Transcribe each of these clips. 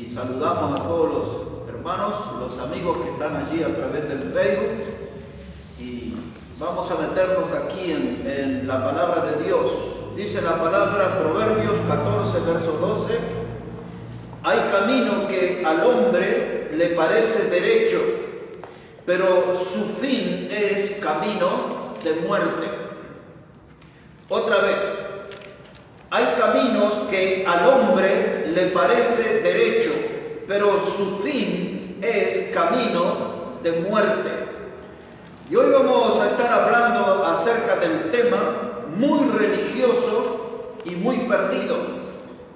y saludamos a todos los hermanos, los amigos que están allí a través del Facebook, y vamos a meternos aquí en la palabra de Dios. Dice la palabra, Proverbios 14, verso 12, hay camino que al hombre le parece derecho, pero su fin es camino de muerte. Otra vez, hay caminos que al hombre le parece derecho, pero su fin es camino de muerte. Y hoy vamos a estar hablando acerca del tema muy religioso y muy perdido.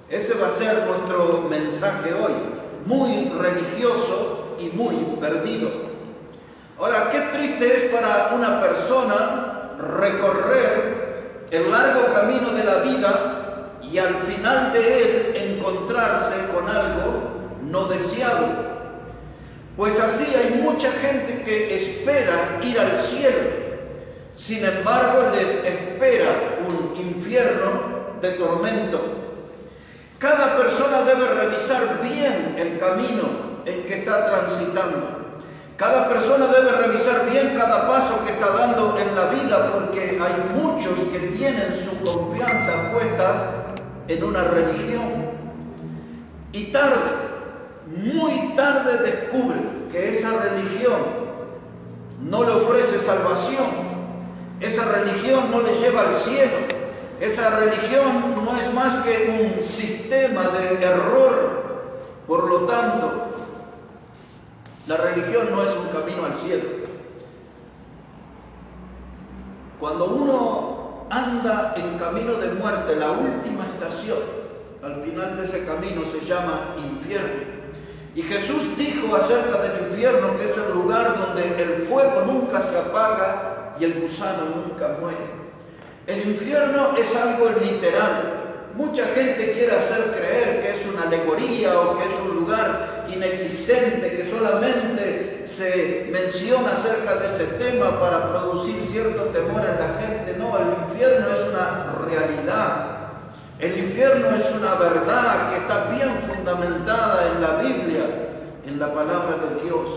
Ese va a ser nuestro mensaje hoy, muy religioso y muy perdido. Ahora, qué triste es para una persona recorrer el largo camino de la vida y al final de él encontrarse con algo no deseado. Pues así hay mucha gente que espera ir al cielo, sin embargo les espera un infierno de tormento. Cada persona debe revisar bien el camino en que está transitando. Cada persona debe revisar bien cada paso que está dando en la vida, porque hay muchos que tienen su confianza puesta en una religión. Y tarde, muy tarde descubren que esa religión no le ofrece salvación, esa religión no le lleva al cielo, esa religión no es más que un sistema de error. Por lo tanto, la religión no es un camino al cielo. Cuando uno anda en camino de muerte, la última estación, al final de ese camino, se llama infierno. Y Jesús dijo acerca del infierno que es el lugar donde el fuego nunca se apaga y el gusano nunca muere. El infierno es algo literal. Mucha gente quiere hacer creer que es una alegoría o que es un lugar inexistente, que solamente se menciona acerca de ese tema para producir cierto temor en la gente. No, el infierno es una realidad. El infierno es una verdad que está bien fundamentada en la Biblia, en la palabra de Dios.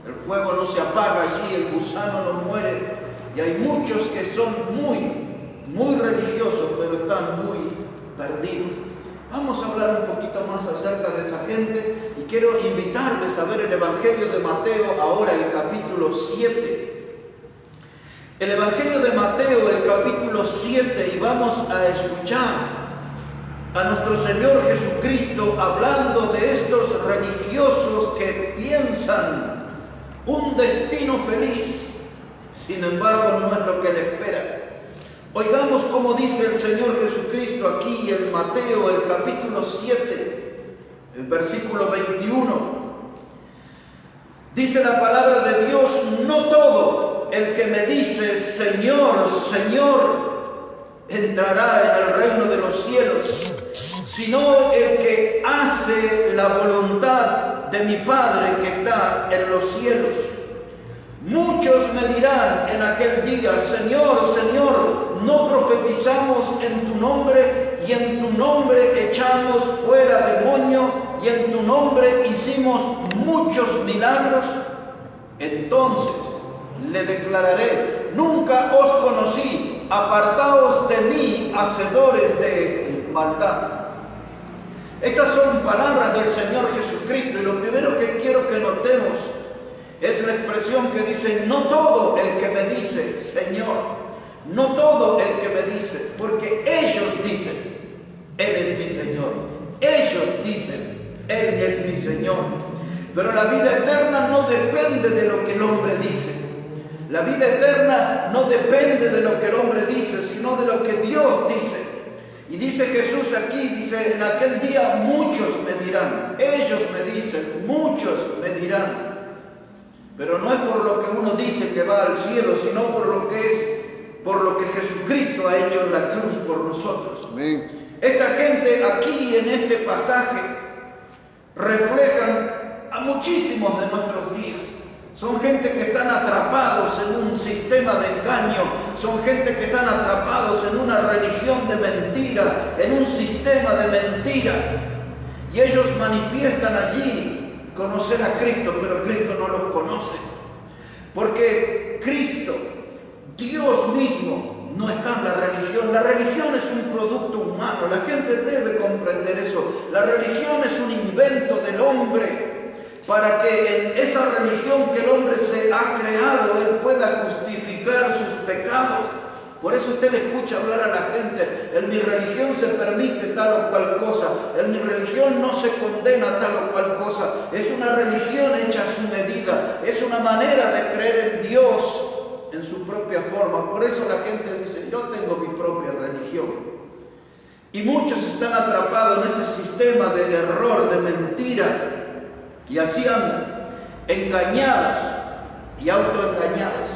El fuego no se apaga allí, el gusano no muere. Y hay muchos que son muy religiosos, pero están muy perdidos. Vamos a hablar un poquito más acerca de esa gente y quiero invitarles a ver el Evangelio de Mateo, ahora el capítulo 7. El Evangelio de Mateo, el capítulo 7, y vamos a escuchar a nuestro Señor Jesucristo hablando de estos religiosos que piensan un destino feliz, sin embargo no es lo que le espera. Oigamos cómo dice el Señor Jesucristo aquí en Mateo, el capítulo 7, el versículo 21. Dice la palabra de Dios, no todo el que me dice, Señor, Señor, entrará en el reino de los cielos, sino el que hace la voluntad de mi Padre que está en los cielos. Muchos me dirán en aquel día, Señor, Señor, ¿no profetizamos en tu nombre y en tu nombre echamos fuera demonio y en tu nombre hicimos muchos milagros? Entonces le declararé, nunca os conocí, apartaos de mí, hacedores de maldad. Estas son palabras del Señor Jesucristo, y lo primero que quiero que notemos es la expresión que dice, no todo el que me dice, Señor, no todo el que me dice, porque ellos dicen, Él es mi Señor. Ellos dicen, Él es mi Señor. Pero la vida eterna no depende de lo que el hombre dice. La vida eterna no depende de lo que el hombre dice, sino de lo que Dios dice. Y dice Jesús aquí, dice, en aquel día muchos me dirán, ellos me dicen, muchos me dirán. Pero no es por lo que uno dice que va al cielo, sino por lo que Jesucristo ha hecho en la cruz por nosotros. Amén. Esta gente aquí en este pasaje reflejan a muchísimos de nuestros días. Son gente que están atrapados en un sistema de engaño, son gente que están atrapados en una religión de mentira, en un sistema de mentira. Y ellos manifiestan allí conocer a Cristo, pero Cristo no los conoce. Porque Cristo, Dios mismo, no está en la religión. La religión es un producto humano, la gente debe comprender eso. La religión es un invento del hombre para que en esa religión que el hombre se ha creado, él pueda justificar sus pecados. Por eso usted le escucha hablar a la gente: en mi religión se permite tal o cual cosa, en mi religión no se condena tal o cual cosa. Es una religión hecha a su medida, es una manera de creer en Dios en su propia forma. Por eso la gente dice: yo tengo mi propia religión. Y muchos están atrapados en ese sistema de error, de mentira, y así andan, engañados y autoengañados,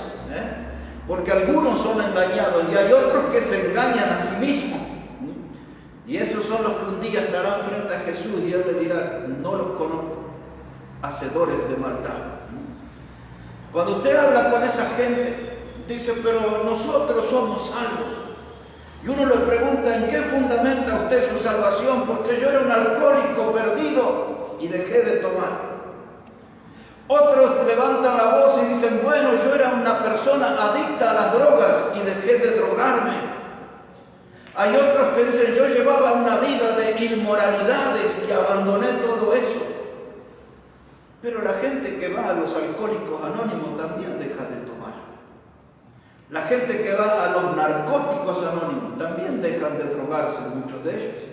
porque algunos son engañados y hay otros que se engañan a sí mismos. Y esos son los que un día estarán frente a Jesús y Él le dirá: no los conozco, hacedores de maldad. Cuando usted habla con esa gente, dice: pero nosotros somos salvos. Y uno le pregunta: ¿en qué fundamenta usted su salvación? Porque yo era un alcohólico perdido y dejé de tomar. Otros levantan la voz y dicen: bueno, yo era una persona adicta a las drogas y dejé de drogarme. Hay otros que dicen: yo llevaba una vida de inmoralidades y abandoné todo eso. Pero la gente que va a los alcohólicos anónimos también deja de tomar. La gente que va a los narcóticos anónimos también dejan de drogarse, muchos de ellos.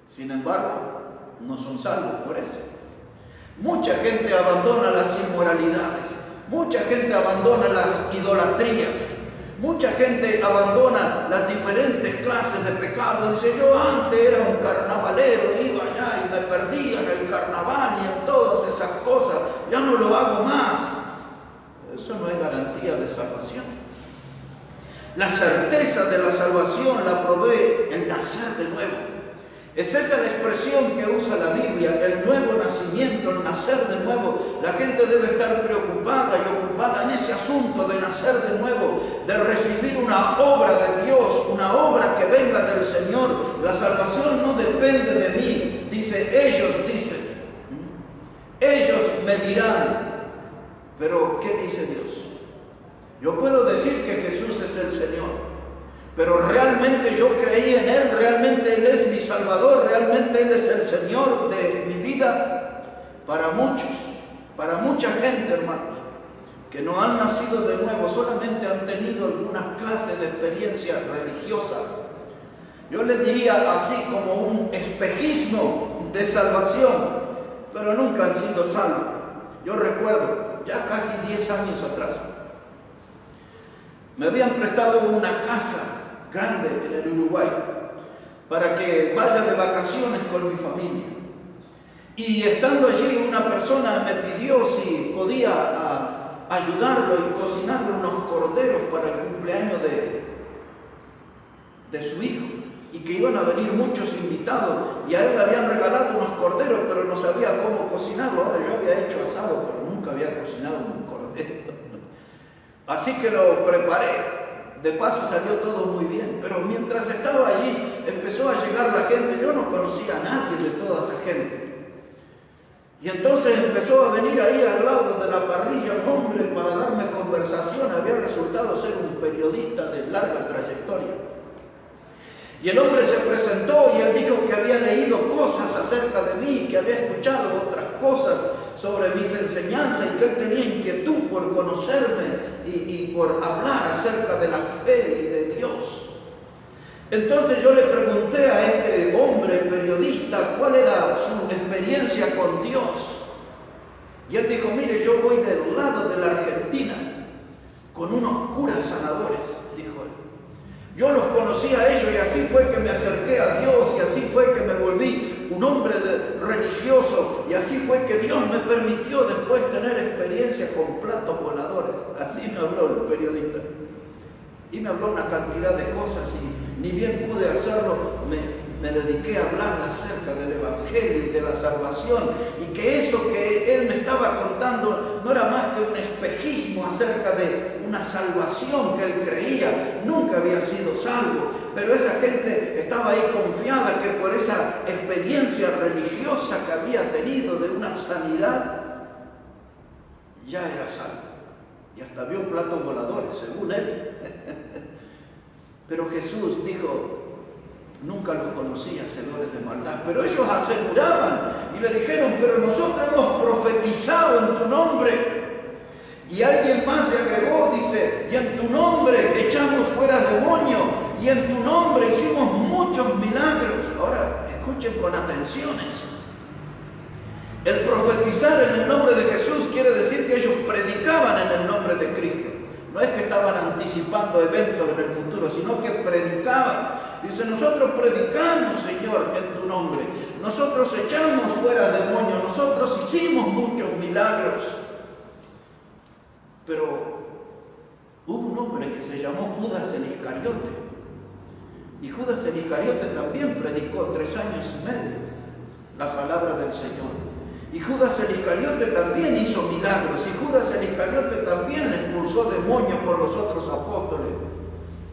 Sin embargo, no son salvos por eso. Mucha gente abandona las inmoralidades, mucha gente abandona las idolatrías, mucha gente abandona las diferentes clases de pecados. Dice: yo antes era un carnavalero, iba allá y me perdía en el carnaval y en todas esas cosas, ya no lo hago más. Eso no es garantía de salvación. La certeza de la salvación la provee el nacer de nuevo. Es esa la expresión que usa la Biblia, el nuevo nacimiento, el nacer de nuevo. La gente debe estar preocupada y ocupada en ese asunto de nacer de nuevo, de recibir una obra de Dios, una obra que venga del Señor. La salvación no depende de mí, ellos me dirán, pero ¿qué dice Dios? Yo puedo decir que Jesús es el Señor, pero realmente yo creí en Él, realmente Él es mi Salvador, realmente Él es el Señor de mi vida. Para mucha gente, hermanos, que no han nacido de nuevo, solamente han tenido algunas clases de experiencia religiosa. Yo les diría así como un espejismo de salvación, pero nunca han sido salvos. Yo recuerdo, ya casi 10 años atrás, me habían prestado una casa grande en el Uruguay para que vaya de vacaciones con mi familia. Y estando allí, una persona me pidió si podía ayudarlo y cocinarle unos corderos para el cumpleaños de su hijo, y que iban a venir muchos invitados, y a él le habían regalado unos corderos, pero no sabía cómo cocinarlo. Ahora, yo había hecho asado, pero nunca había cocinado un cordero. Así que lo preparé. De paso salió todo muy bien, pero mientras estaba allí empezó a llegar la gente. Yo no conocía a nadie de toda esa gente. Y entonces empezó a venir ahí al lado de la parrilla un hombre para darme conversación. Había resultado ser un periodista de larga trayectoria. Y el hombre se presentó y él dijo que había leído cosas acerca de mí, que había escuchado otras cosas sobre mis enseñanzas y que él tenía inquietud por conocerme y por hablar acerca de la fe y de Dios. Entonces yo le pregunté a este hombre periodista cuál era su experiencia con Dios. Y él dijo: mire, yo voy del lado de la Argentina con unos curas sanadores, dijo él. Yo los conocí a ellos y así fue que me acerqué a Dios, y así fue que me volví un hombre religioso, y así fue que Dios me permitió después tener experiencia con platos voladores. Así me habló el periodista. Y me habló una cantidad de cosas y ni bien pude hacerlo, me dediqué a hablar acerca del Evangelio y de la salvación, y que eso que él me estaba contando no era más que un espejismo acerca de una salvación que él creía, nunca había sido salvo, pero esa gente estaba ahí confiada que por esa experiencia religiosa que había tenido de una sanidad, ya era salvo. Y hasta vio platos voladores, según él. Pero Jesús dijo, nunca los conocí, hacedores de maldad. Pero ellos aseguraban y le dijeron, pero nosotros hemos profetizado en tu nombre. Y alguien más se agregó, dice, y en tu nombre echamos fuera demonios, y en tu nombre hicimos muchos milagros. Ahora, escuchen con atención eso. El profetizar en el nombre de Jesús quiere decir que ellos predicaban en el nombre de Cristo. No es que estaban anticipando eventos en el futuro, sino que predicaban. Dice, nosotros predicamos, Señor, en tu nombre. Nosotros echamos fuera demonios, nosotros hicimos muchos milagros. Pero hubo un hombre que se llamó Judas el Iscariote. Y Judas el Iscariote también predicó 3 años y medio la palabra del Señor. Y Judas el Iscariote también hizo milagros. Y Judas el Iscariote también expulsó demonios por los otros apóstoles.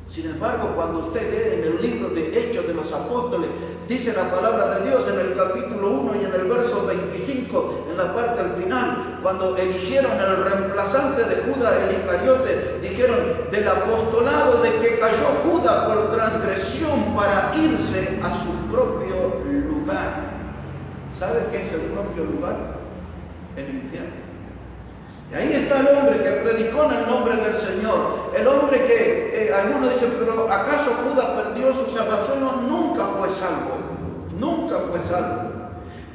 Sin embargo, cuando usted lee en el libro de Hechos de los Apóstoles, dice la palabra de Dios en el capítulo 1 y en el verso 25, en la parte al final, cuando eligieron el reemplazante de Judas el Iscariote, dijeron, del apostolado de que cayó Judas por transgresión para irse a su propio lugar. ¿Sabe qué es el propio lugar? El infierno. Y ahí está el hombre que predicó en el nombre del Señor. El hombre que, algunos dicen, pero ¿acaso Judas perdió su salvación? No, nunca fue salvo. Nunca fue salvo.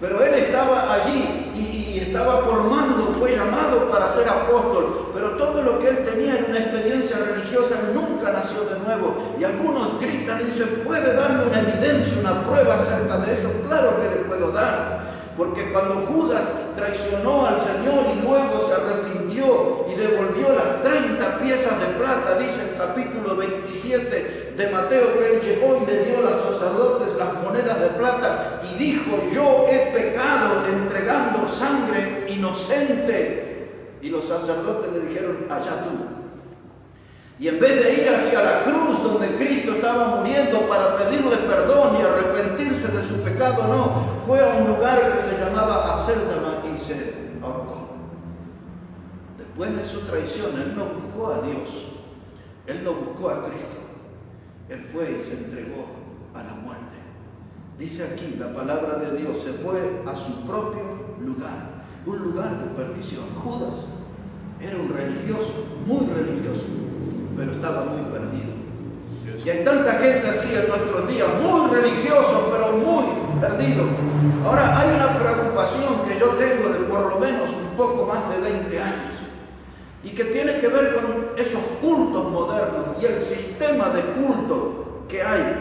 Pero él estaba allí y estaba formando, fue llamado para ser apóstol. Pero todo lo que él tenía en una experiencia religiosa, nunca nació de nuevo. Y algunos gritan y dicen, ¿puede darme una evidencia, una prueba acerca de eso? Claro que le puedo dar. Porque cuando Judas traicionó al Señor y luego se arrepintió y devolvió las 30 piezas de plata, dice el capítulo 27 de Mateo, que él llegó y le dio a los sacerdotes las monedas de plata y dijo, yo he pecado entregando sangre inocente. Y los sacerdotes le dijeron, allá tú. Y en vez de ir hacia la cruz donde Cristo estaba muriendo para pedirle perdón y arrepentirse de su pecado, no, fue a un lugar que se llamaba Acéldama y se ahorcó. Después de su traición, él no buscó a Dios, él no buscó a Cristo, él fue y se entregó a la muerte. Dice aquí la palabra de Dios, se fue a su propio lugar, un lugar de perdición. Judas era un religioso, muy religioso, pero estaba muy perdido. Y hay tanta gente así en nuestros días, muy religiosos, pero muy perdidos. Ahora, hay una preocupación que yo tengo de por lo menos un poco más de 20 años, y que tiene que ver con esos cultos modernos y el sistema de culto que hay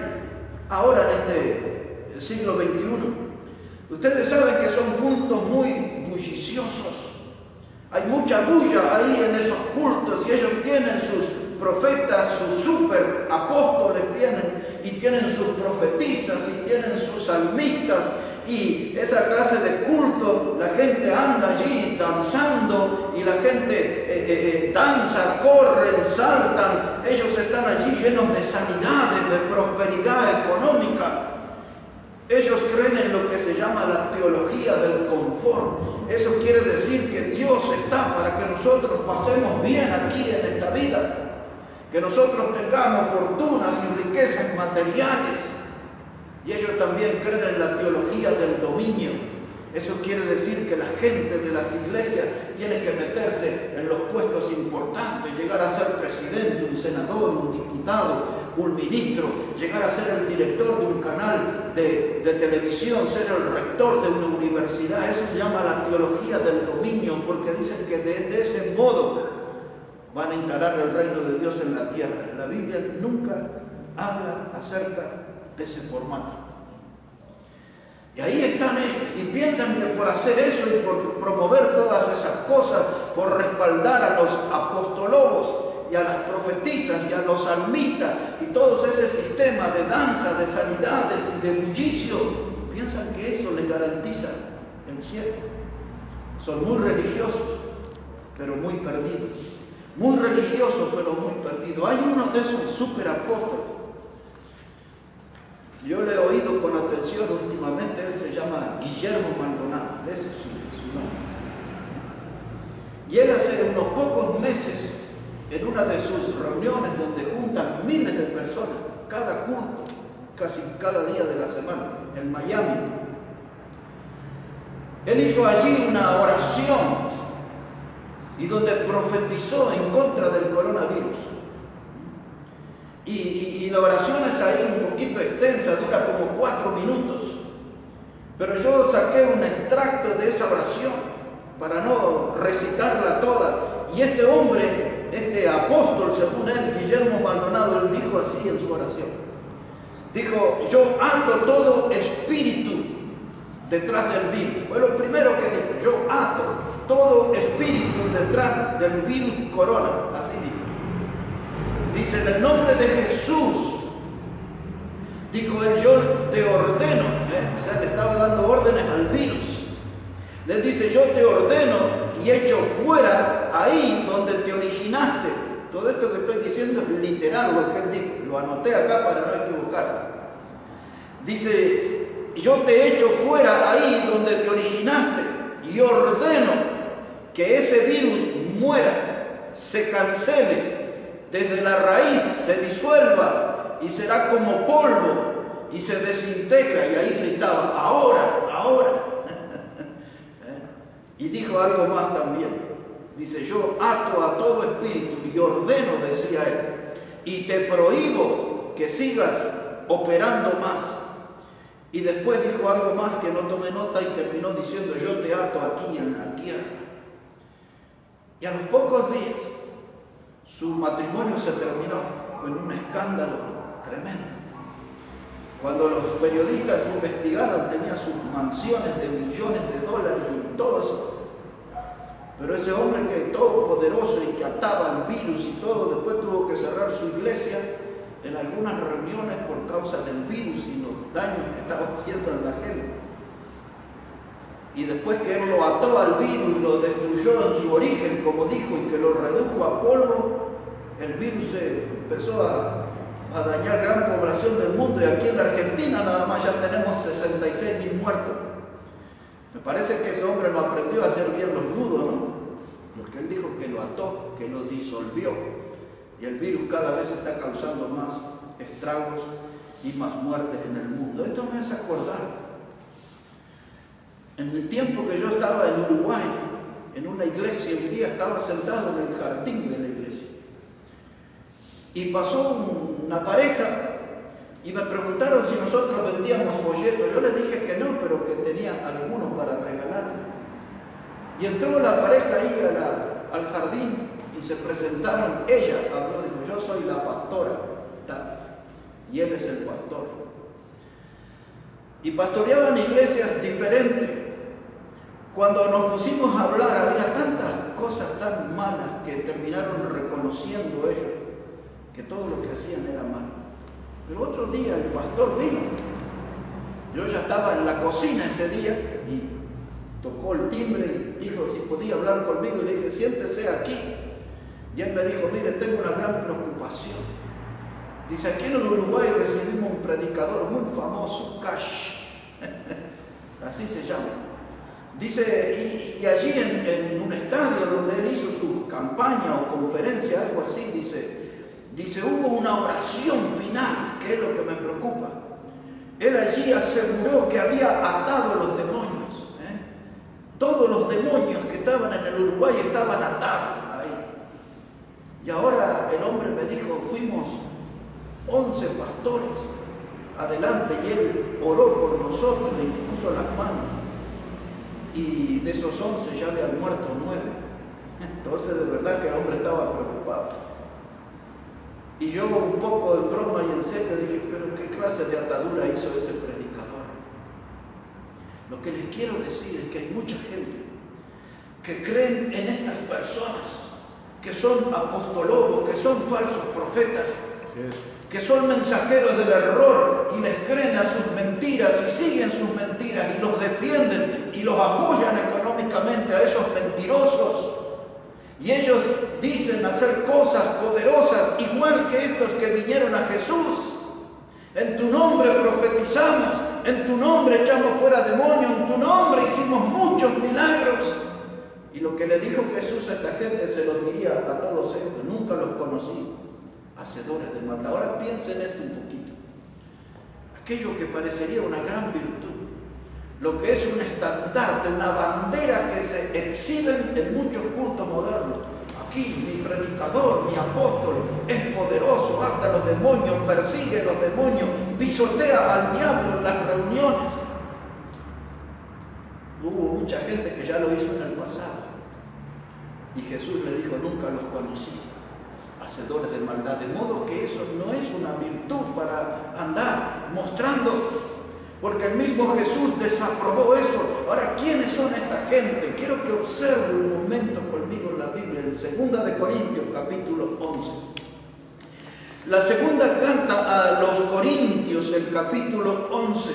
ahora en este siglo XXI. Ustedes saben que son cultos muy bulliciosos. Hay mucha bulla ahí en esos cultos y ellos tienen sus profetas, sus super apóstoles tienen sus profetisas y tienen sus salmistas, y esa clase de culto, la gente anda allí danzando y la gente danza, corren, saltan, ellos están allí llenos de sanidades, de prosperidad económica. Ellos creen en lo que se llama la teología del confort. Eso quiere decir que Dios está para que nosotros pasemos bien aquí en esta vida, que nosotros tengamos fortunas y riquezas materiales. Y ellos también creen en la teología del dominio. Eso quiere decir que la gente de las iglesias tiene que meterse en los puestos importantes, llegar a ser presidente, un senador, un diputado, un ministro, llegar a ser el director de un canal de televisión, ser el rector de una universidad. Eso se llama la teología del dominio, porque dicen que de ese modo van a instalar el reino de Dios en la tierra. La Biblia nunca habla acerca de ese formato. Y ahí están ellos y piensan que por hacer eso y por promover todas esas cosas, por respaldar a los apostólogos y a las profetisas y a los salmistas y todo ese sistema de danza, de sanidades y de bullicio, piensan que eso les garantiza el cielo. Son muy religiosos, pero muy perdidos. Muy religiosos, pero muy perdidos. Hay uno de esos superapóstoles. Yo le he oído con atención últimamente, él se llama Guillermo Maldonado, ese es su nombre. Y él hace unos pocos meses, en una de sus reuniones donde juntan miles de personas, cada culto, casi cada día de la semana, en Miami, él hizo allí una oración y donde profetizó en contra del coronavirus. Y la oración es ahí un poquito extensa, dura como 4 minutos. Pero yo saqué un extracto de esa oración para no recitarla toda. Y este hombre, este apóstol, según él, Guillermo Maldonado, él dijo así en su oración. Dijo, yo ato todo espíritu detrás del virus. Fue lo primero que dijo, yo ato todo espíritu detrás del virus corona. Así dijo. Dice, en el nombre de Jesús, dijo él, yo te ordeno, o sea, le estaba dando órdenes al virus. Le dice, yo te ordeno y echo fuera ahí donde te originaste. Todo esto que estoy diciendo es literal lo que él dijo, lo anoté acá para no equivocar. Dice, yo te echo fuera ahí donde te originaste y ordeno que ese virus muera, se cancele, desde la raíz se disuelva y será como polvo y se desintegra. Y ahí gritaba, ahora, ahora. Y dijo algo más también. Dice, yo ato a todo espíritu y ordeno, decía él, y te prohíbo que sigas operando más. Y después dijo algo más que no tomé nota y terminó diciendo, yo te ato aquí en la tierra. Y a los pocos días, su matrimonio se terminó con un escándalo tremendo. Cuando los periodistas investigaron, tenía sus mansiones de millones de dólares y todo eso. Pero ese hombre que todopoderoso y que ataba el virus y todo, después tuvo que cerrar su iglesia en algunas reuniones por causa del virus y los daños que estaba haciendo en la gente. Y después que él lo ató al virus y lo destruyó en su origen, como dijo, y que lo redujo a polvo, el virus empezó a dañar gran población del mundo. Y aquí en la Argentina nada más ya tenemos 66.000 muertos. Me parece que ese hombre no aprendió a hacer bien los nudos, ¿no? Porque él dijo que lo ató, que lo disolvió. Y el virus cada vez está causando más estragos y más muertes en el mundo. Esto me hace acordar. En el tiempo que yo estaba en Uruguay, en una iglesia, un día estaba sentado en el jardín de la iglesia. Y pasó una pareja y me preguntaron si nosotros vendíamos folletos. Yo les dije que no, pero que tenía algunos para regalar. Y entró la pareja ahí al jardín y se presentaron. Ella habló, dijo, yo soy la pastora, y él es el pastor. Y pastoreaban iglesias diferentes. Cuando nos pusimos a hablar, había tantas cosas tan malas que terminaron reconociendo ellos que todo lo que hacían era malo. Pero otro día el pastor vino. Yo ya estaba en la cocina ese día y tocó el timbre y dijo si podía hablar conmigo. Y le dije, siéntese aquí. Y él me dijo, mire, tengo una gran preocupación. Dice, aquí en el Uruguay recibimos un predicador muy famoso, Cash. Así se llama. Dice, y allí en un estadio donde él hizo su campaña o conferencia, algo así, dice, hubo una oración final, que es lo que me preocupa. Él allí aseguró que había atado a los demonios. Todos los demonios que estaban en el Uruguay estaban atados ahí. Y ahora el hombre me dijo, fuimos 11 pastores adelante y él oró por nosotros, le impuso las manos. Y de esos 11 ya habían muerto 9. Entonces de verdad que el hombre estaba preocupado. Y yo un poco de broma y en serio dije, pero ¿qué clase de atadura hizo ese predicador? Lo que les quiero decir es que hay mucha gente que creen en estas personas que son apostólogos, que son falsos profetas, que son mensajeros del error y les creen a sus mentiras y siguen sus mentiras y los defienden y los apoyan económicamente a esos mentirosos. Y ellos dicen hacer cosas poderosas, igual que estos que vinieron a Jesús. En tu nombre profetizamos, en tu nombre echamos fuera demonios, en tu nombre hicimos muchos milagros. Y lo que le dijo Jesús a esta gente se lo diría a todos estos: nunca los conocí, hacedores de maldad. Ahora piensen esto un poquito. Aquello que parecería una gran virtud, lo que es un estandarte, una bandera que se exhiben en muchos cultos modernos. Aquí mi predicador, mi apóstol, es poderoso, ata a los demonios, persigue a los demonios, pisotea al diablo en las reuniones. Hubo mucha gente que ya lo hizo en el pasado. Y Jesús le dijo: nunca los conocí, hacedores de maldad. De modo que eso no es una virtud para andar mostrando, porque el mismo Jesús desaprobó eso. Ahora, ¿quiénes son esta gente? Quiero que observen un momento conmigo en la Biblia, en 2 de Corintios, capítulo 11. La segunda carta a los Corintios, el capítulo 11.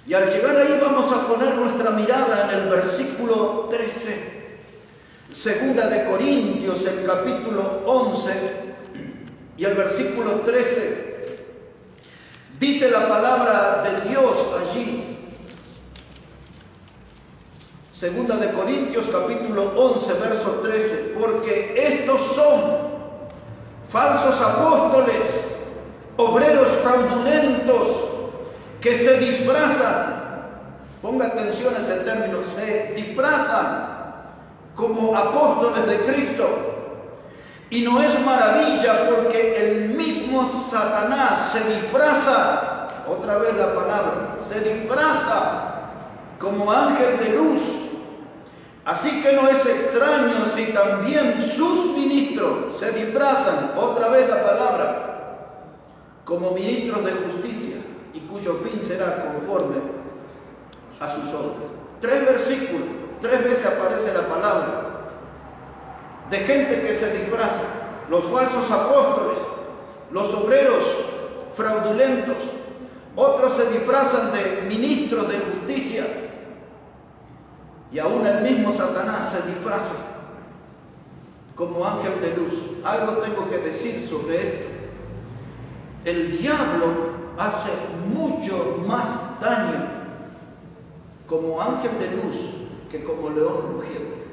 Y al llegar ahí vamos a poner nuestra mirada en el versículo 13. 2 de Corintios, el capítulo 11 y el versículo 13. Dice la palabra de Dios allí. 2 de Corintios, capítulo 11, verso 13. Porque estos son falsos apóstoles, obreros fraudulentos, que se disfrazan, ponga atención a ese término, se disfrazan como apóstoles de Cristo. Y no es maravilla, porque el mismo Satanás se disfraza, otra vez la palabra, se disfraza como ángel de luz. Así que no es extraño si también sus ministros se disfrazan, otra vez la palabra, como ministros de justicia, y cuyo fin será conforme a sus obras. 3 versículos, 3 veces aparece la palabra de gente que se disfraza: los falsos apóstoles, los obreros fraudulentos. Otros se disfrazan de ministros de justicia, y aún el mismo Satanás se disfraza como ángel de luz. Algo tengo que decir sobre esto. El diablo hace mucho más daño como ángel de luz que como león rugiente.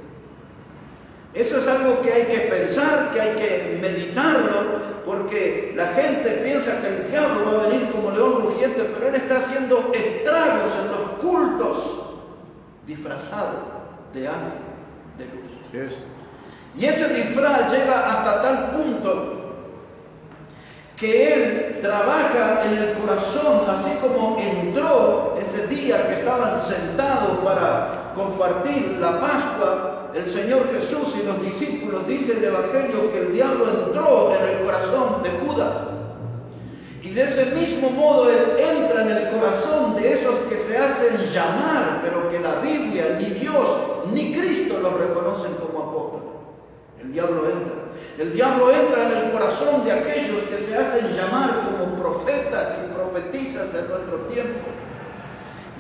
Eso es algo que hay que pensar, que hay que meditarlo, porque la gente piensa que el diablo va a venir como león rugiente, pero él está haciendo estragos en los cultos, disfrazado de ángel de luz. Y ese disfraz llega hasta tal punto que él trabaja en el corazón, así como entró ese día que estaban sentados para compartir la Pascua el Señor Jesús y los discípulos. Dice el Evangelio que el diablo entró en el corazón de Judas, y de ese mismo modo él entra en el corazón de esos que se hacen llamar, pero que la Biblia, ni Dios, ni Cristo los reconocen como apóstoles. El diablo entra. El diablo entra en el corazón de aquellos que se hacen llamar como profetas y profetizas de nuestro tiempo.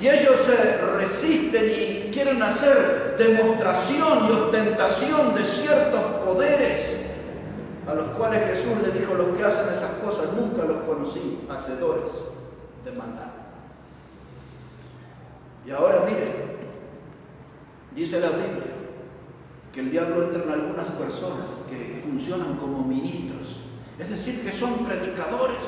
Y ellos se resisten y quieren hacer demostración y ostentación de ciertos poderes, a los cuales Jesús le dijo: los que hacen esas cosas nunca los conocí, hacedores de maldad. Y ahora miren, dice la Biblia que el diablo entra en algunas personas que funcionan como ministros, es decir, que son predicadores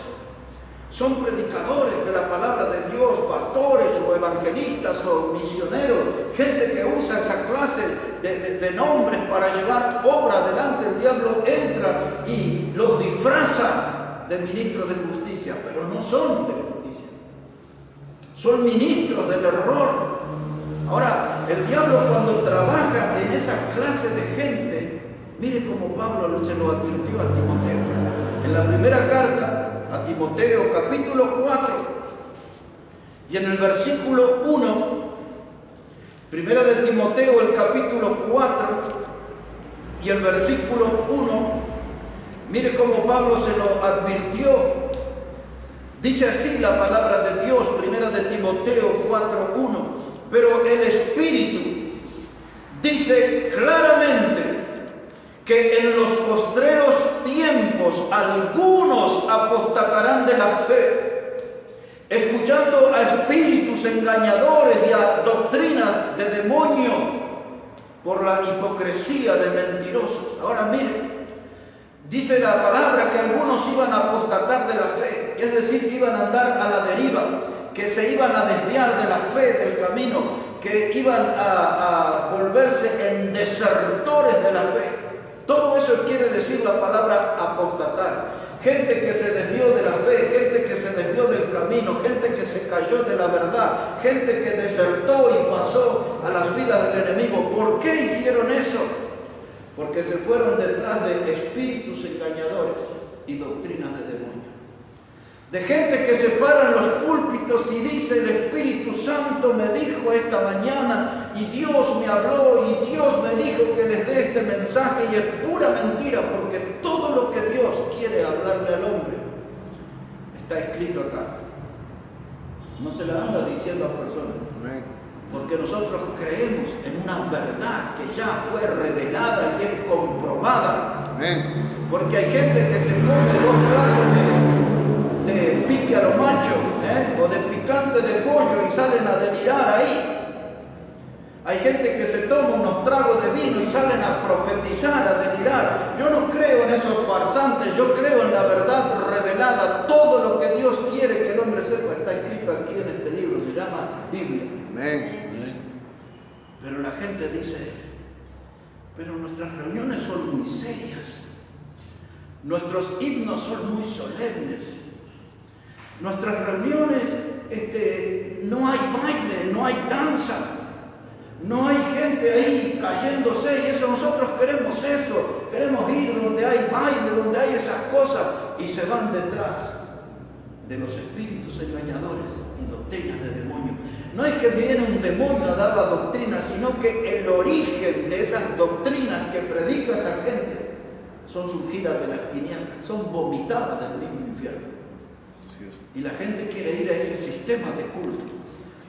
de la palabra de Dios, pastores o evangelistas o misioneros, gente que usa esa clase de nombres para llevar obra adelante. El diablo entra y los disfraza de ministros de justicia, pero no son de justicia, son ministros del error. Ahora, el diablo cuando trabaja en esa clase de gente, mire cómo Pablo se lo advirtió a Timoteo. En la primera carta a Timoteo, capítulo 4, y en el versículo 1, primera de Timoteo, el capítulo 4, y el versículo 1, mire cómo Pablo se lo advirtió. Dice así la palabra de Dios, primera de Timoteo 4:1, pero el Espíritu dice claramente que en los postreros tiempos algunos apostatarán de la fe, escuchando a espíritus engañadores y a doctrinas de demonio por la hipocresía de mentirosos. Ahora miren, dice la palabra que algunos iban a apostatar de la fe, es decir, que iban a andar a la deriva, que se iban a desviar de la fe, del camino, que iban a volverse en desertores de la fe. Todo eso quiere decir la palabra apostatar. Gente que se desvió de la fe, gente que se desvió del camino, gente que se cayó de la verdad, gente que desertó y pasó a las filas del enemigo. ¿Por qué hicieron eso? Porque se fueron detrás de espíritus engañadores y doctrinas de demonios. De gente que se para en los púlpitos y dice: el Espíritu Santo me dijo esta mañana, y Dios me habló, y Dios me dijo que les dé este mensaje, y es pura mentira, porque todo lo que Dios quiere hablarle al hombre está escrito acá. No se la anda diciendo a personas. Amén. Porque nosotros creemos en una verdad que ya fue revelada y es comprobada. Amén. Porque hay gente que se come 2 platos de pique a lo macho, o de picante de pollo, y salen a delirar ahí. Hay gente que se toma unos tragos de vino y salen a profetizar, a delirar. Yo no creo en esos farsantes, yo creo en la verdad revelada. Todo lo que Dios quiere que el hombre sepa está escrito aquí en este libro, se llama Biblia. Amén. Pero la gente dice: pero nuestras reuniones son muy serias, nuestros himnos son muy solemnes, nuestras reuniones no hay baile, no hay danza, no hay gente ahí cayéndose, y eso nosotros queremos eso, queremos ir donde hay baile, donde hay esas cosas, y se van detrás de los espíritus engañadores y doctrinas de demonios. No es que viene un demonio a dar la doctrina, sino que el origen de esas doctrinas que predica esa gente son surgidas de las tinieblas, son vomitadas del mismo infierno. Y la gente quiere ir a ese sistema de culto.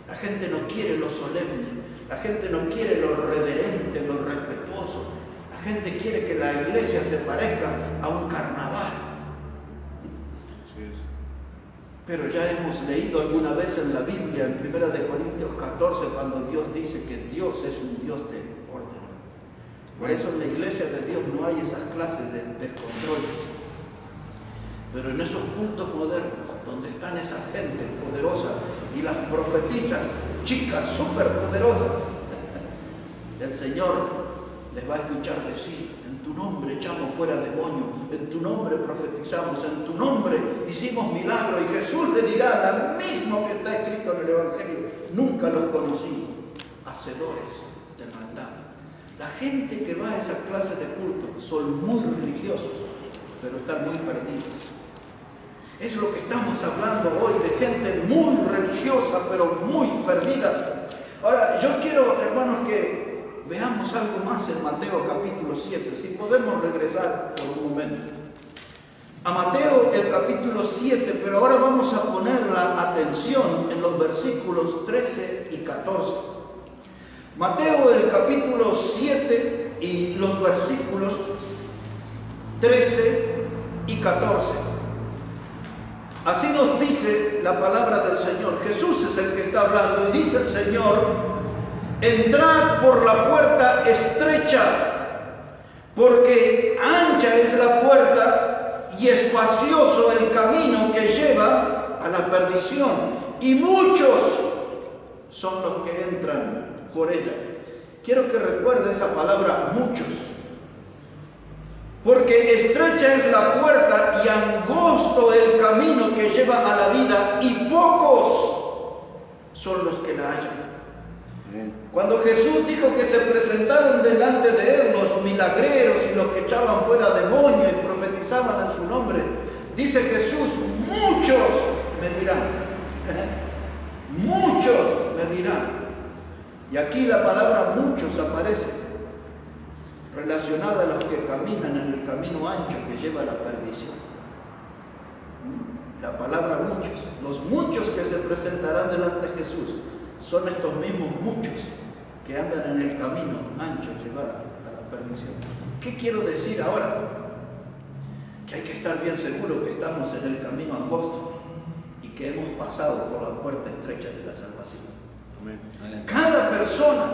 La gente no quiere lo solemne, la gente no quiere lo reverente, lo respetuoso. La gente quiere que la iglesia se parezca a un carnaval. Pero ya hemos leído alguna vez en la Biblia, en 1 Corintios 14, cuando Dios dice que Dios es un Dios de orden. Por eso en la iglesia de Dios no hay esas clases de descontroles. Pero en esos cultos modernos, donde están esa gente poderosa y las profetizas, chicas súper poderosas, el Señor les va a escuchar decir: en tu nombre echamos fuera demonios, en tu nombre profetizamos, en tu nombre hicimos milagros. Y Jesús le dirá lo mismo que está escrito en el Evangelio: nunca los conocí, hacedores de maldad. La gente que va a esa clase de culto son muy religiosos, pero están muy perdidos. Es lo que estamos hablando hoy, de gente muy religiosa, pero muy perdida. Ahora, yo quiero, hermanos, que veamos algo más en Mateo capítulo 7, si podemos regresar por un momento. A Mateo el capítulo 7, pero ahora vamos a poner la atención en los versículos 13 y 14. Mateo el capítulo 7 y los versículos 13 y 14. Así nos dice la palabra del Señor. Jesús es el que está hablando y dice el Señor: entrad por la puerta estrecha, porque ancha es la puerta y espacioso el camino que lleva a la perdición, y muchos son los que entran por ella. Quiero que recuerde esa palabra, muchos. Porque estrecha es la puerta y angosto el camino que lleva a la vida, y pocos son los que la hallan. Cuando Jesús dijo que se presentaron delante de él los milagreros y los que echaban fuera demonios y profetizaban en su nombre, dice Jesús: muchos me dirán. Muchos me dirán. Y aquí la palabra muchos aparece. relacionada a los que caminan en el camino ancho que lleva a la perdición. La palabra muchos, los muchos que se presentarán delante de Jesús, son estos mismos muchos que andan en el camino ancho que va a la perdición. ¿Qué quiero decir ahora? Que hay que estar bien seguro que estamos en el camino angosto y que hemos pasado por la puerta estrecha de la salvación. Amén. Cada persona,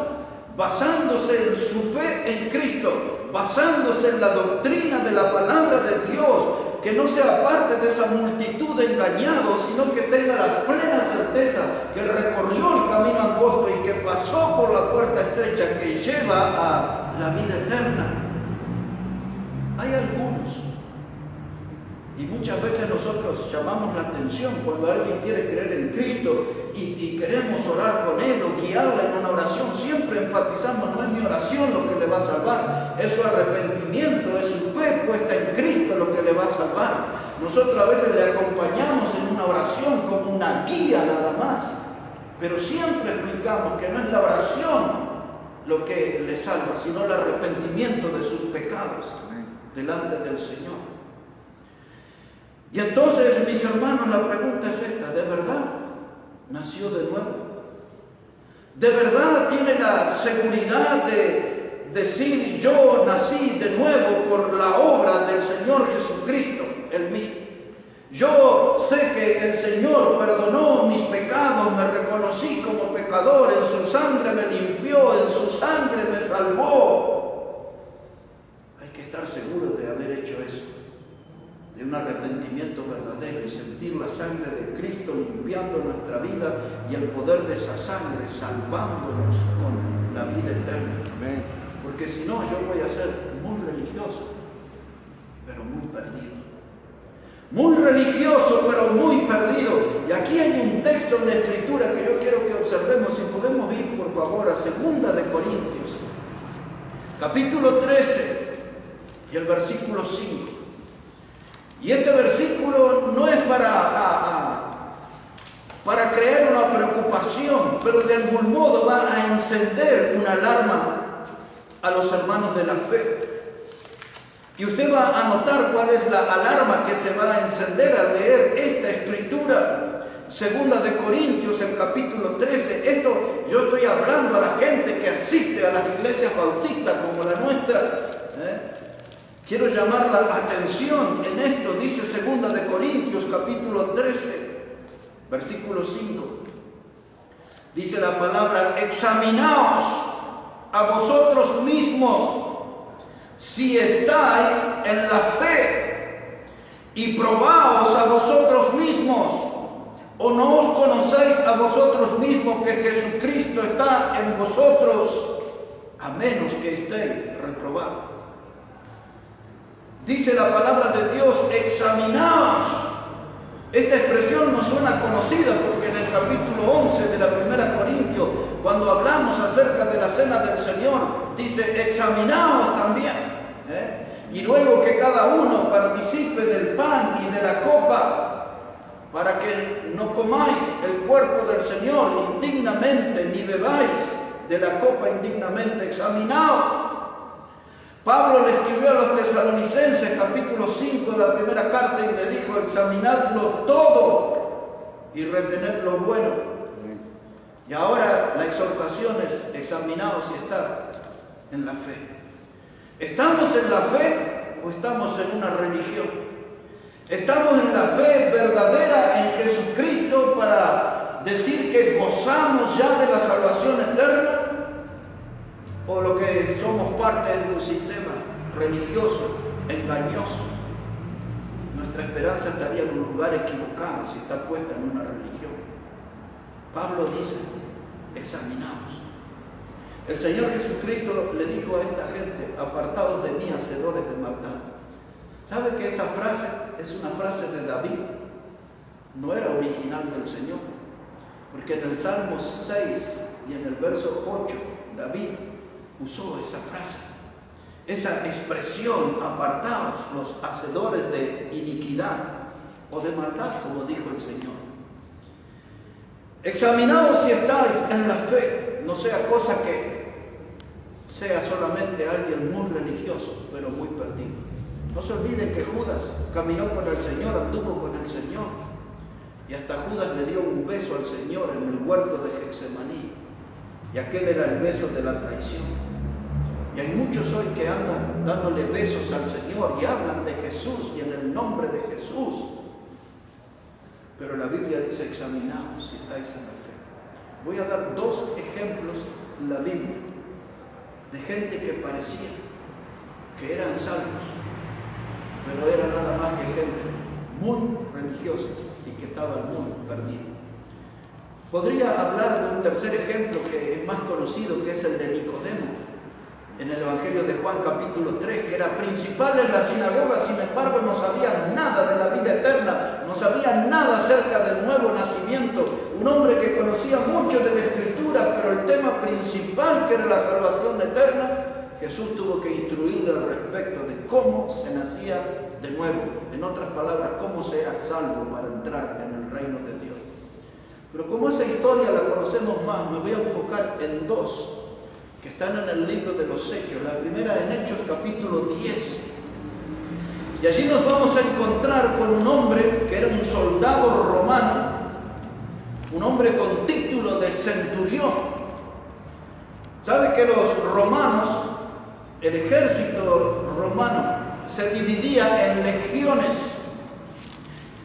basándose en su fe en Cristo, basándose en la doctrina de la palabra de Dios, que no sea parte de esa multitud de engañados, sino que tenga la plena certeza que recorrió el camino angosto y que pasó por la puerta estrecha que lleva a la vida eterna. Hay algunos, y muchas veces nosotros llamamos la atención cuando alguien quiere creer en Cristo y queremos orar con Él o guiarle en una oración. Siempre enfatizamos, no es mi oración lo que le va a salvar, es su arrepentimiento, es su fe puesta en Cristo lo que le va a salvar. Nosotros a veces le acompañamos en una oración como una guía nada más, pero siempre explicamos que no es la oración lo que le salva, sino el arrepentimiento de sus pecados delante del Señor. Y entonces, mis hermanos, la pregunta es esta: ¿de verdad nació de nuevo? ¿De verdad tiene la seguridad de decir yo nací de nuevo por la obra del Señor Jesucristo en mí? Yo sé que el Señor perdonó mis pecados, me reconocí como pecador, en su sangre me limpió, en su sangre me salvó. Hay que estar seguro de haber hecho eso, de un arrepentimiento verdadero y sentir la sangre de Cristo limpiando nuestra vida y el poder de esa sangre salvándonos con la vida eterna. Amén. Porque si no, yo voy a ser muy religioso, pero muy perdido. Muy religioso, pero muy perdido. Y aquí hay un texto en la Escritura que yo quiero que observemos, si podemos ir por favor a 2 de Corintios, capítulo 13 y el versículo 5. Y este versículo no es para crear una preocupación, pero de algún modo va a encender una alarma a los hermanos de la fe. Y usted va a notar cuál es la alarma que se va a encender al leer esta escritura. 2 de Corintios, el capítulo 13. Esto yo estoy hablando a la gente que asiste a las iglesias bautistas como la nuestra. Quiero llamar la atención en esto. Dice 2 de Corintios, capítulo 13, versículo 5. Dice la palabra: examinaos a vosotros mismos si estáis en la fe, y probaos a vosotros mismos, o no os conocéis a vosotros mismos que Jesucristo está en vosotros, a menos que estéis reprobados. Dice la palabra de Dios: examinaos. Esta expresión nos suena conocida porque en el capítulo 11 de la primera Corintios, cuando hablamos acerca de la cena del Señor, dice: examinaos también. Y luego que cada uno participe del pan y de la copa, para que no comáis el cuerpo del Señor indignamente, ni bebáis de la copa indignamente. Examinaos. Pablo le escribió a los tesalonicenses, capítulo 5 de la primera carta, y le dijo: examinadlo todo y retened lo bueno. Y ahora la exhortación es: examinaos si está en la fe. ¿Estamos en la fe o estamos en una religión? ¿Estamos en la fe verdadera en Jesucristo para decir que gozamos ya de la salvación eterna? ¿O lo que somos parte de un sistema religioso, engañoso? Nuestra esperanza estaría en un lugar equivocado si está puesta en una religión. Pablo dice: examinaos. El Señor Jesucristo le dijo a esta gente: apartaos de mí, hacedores de maldad. ¿Sabe que esa frase es una frase de David? No era original del Señor, porque en el Salmo 6 y en el verso 8, David usó esa frase, esa expresión: apartaos, los hacedores de iniquidad o de maldad, como dijo el Señor. Examinaos si estáis en la fe, no sea cosa que sea solamente alguien muy religioso, pero muy perdido. No se olviden que Judas caminó con el Señor, anduvo con el Señor. Y hasta Judas le dio un beso al Señor en el huerto de Getsemaní. Y aquel era el beso de la traición. Y hay muchos hoy que andan dándole besos al Señor y hablan de Jesús y en el nombre de Jesús. Pero la Biblia dice: examinaos si estáis en la fe. Voy a dar 2 ejemplos en la Biblia de gente que parecía que eran salvos, pero era nada más que gente muy religiosa y que estaban muy perdidos. Podría hablar de un tercer ejemplo que es más conocido, que es el de Nicodemo, en el Evangelio de Juan capítulo 3, que era principal en la sinagoga, sin embargo no sabía nada de la vida eterna, no sabía nada acerca del nuevo nacimiento, un hombre que conocía mucho de la Escritura, pero el tema principal, que era la salvación eterna, Jesús tuvo que instruirle al respecto de cómo se nacía de nuevo, en otras palabras, cómo se era salvo para entrar en el reino de Dios. Pero como esa historia la conocemos más, me voy a enfocar en 2 que están en el libro de los Hechos. La primera en Hechos capítulo 10. Y allí nos vamos a encontrar con un hombre que era un soldado romano, un hombre con título de centurión. ¿Sabe que los romanos, el ejército romano, se dividía en legiones?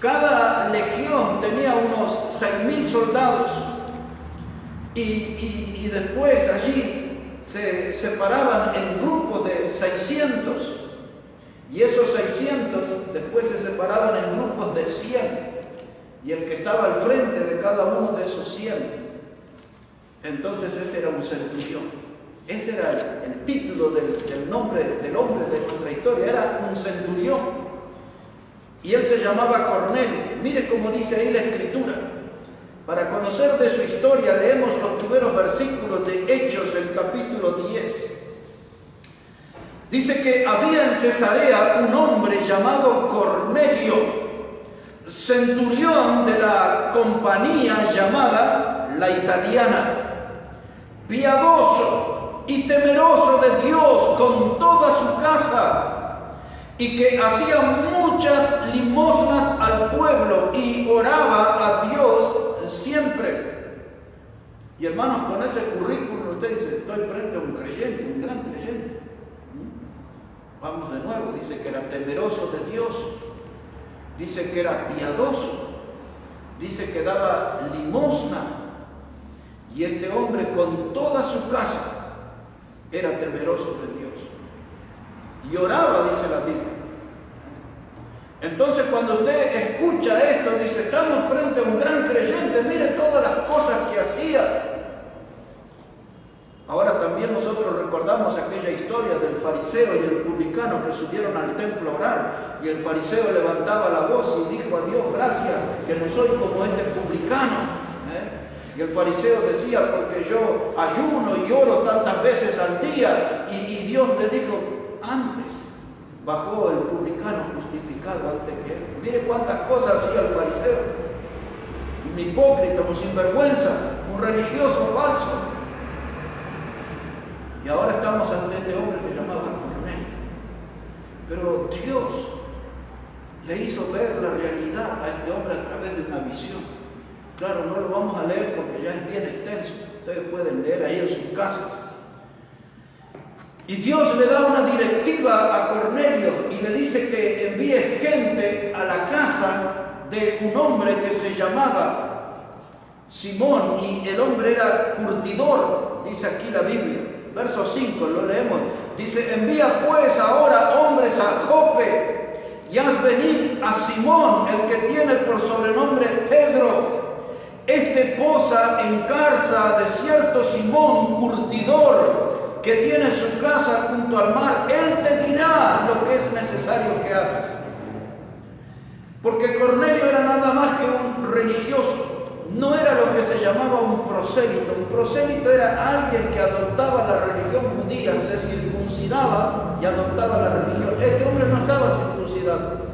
Cada legión tenía unos 6.000 soldados y después allí se separaban en grupos de 600 y esos 600 después se separaban en grupos de 100 y el que estaba al frente de cada uno de esos 100, entonces ese era un centurión. Ese era el título del nombre del hombre de nuestra historia, era un centurión. Y él se llamaba Cornelio. Mire cómo dice ahí la Escritura. Para conocer de su historia, leemos los primeros versículos de Hechos, el capítulo 10. Dice que había en Cesarea un hombre llamado Cornelio, centurión de la compañía llamada La Italiana, piadoso y temeroso de Dios con toda su casa, y que hacía muchas limosnas al pueblo y oraba a Dios siempre. Y hermanos, con ese currículum usted dice: estoy frente a un creyente, un gran creyente. Vamos de nuevo, dice que era temeroso de Dios, dice que era piadoso, dice que daba limosna, y este hombre con toda su casa era temeroso de Dios y oraba, dice la Biblia. Entonces cuando usted escucha esto, dice: estamos frente a un gran creyente, mire todas las cosas que hacía. Ahora también nosotros recordamos aquella historia del fariseo y el publicano que subieron al templo a orar, y el fariseo levantaba la voz y dijo a Dios: gracias que no soy como este publicano. Y el fariseo decía: porque yo ayuno y oro tantas veces al día. Y Dios le dijo: antes bajó el publicano justificado antes que él. Mire cuántas cosas hacía el fariseo. Un hipócrita, un sinvergüenza, un religioso falso. Y ahora estamos ante este hombre que llamaba Cornelio. Pero Dios le hizo ver la realidad a este hombre a través de una visión. Claro, no lo vamos a leer porque ya es bien extenso. Ustedes pueden leer ahí en sus casas. Y Dios le da una directiva a Cornelio y le dice que envíe gente a la casa de un hombre que se llamaba Simón, y el hombre era curtidor, dice aquí la Biblia. Verso 5, lo leemos. Dice: envía pues ahora hombres a Jope y haz venir a Simón, el que tiene por sobrenombre Pedro. Este posa en casa de cierto Simón, curtidor, que tiene su casa junto al mar. Él te dirá lo que es necesario que hagas. Porque Cornelio era nada más que un religioso. No era lo que se llamaba un prosélito. Un prosélito era alguien que adoptaba la religión judía, se circuncidaba y adoptaba la religión. Este hombre no estaba circuncidado.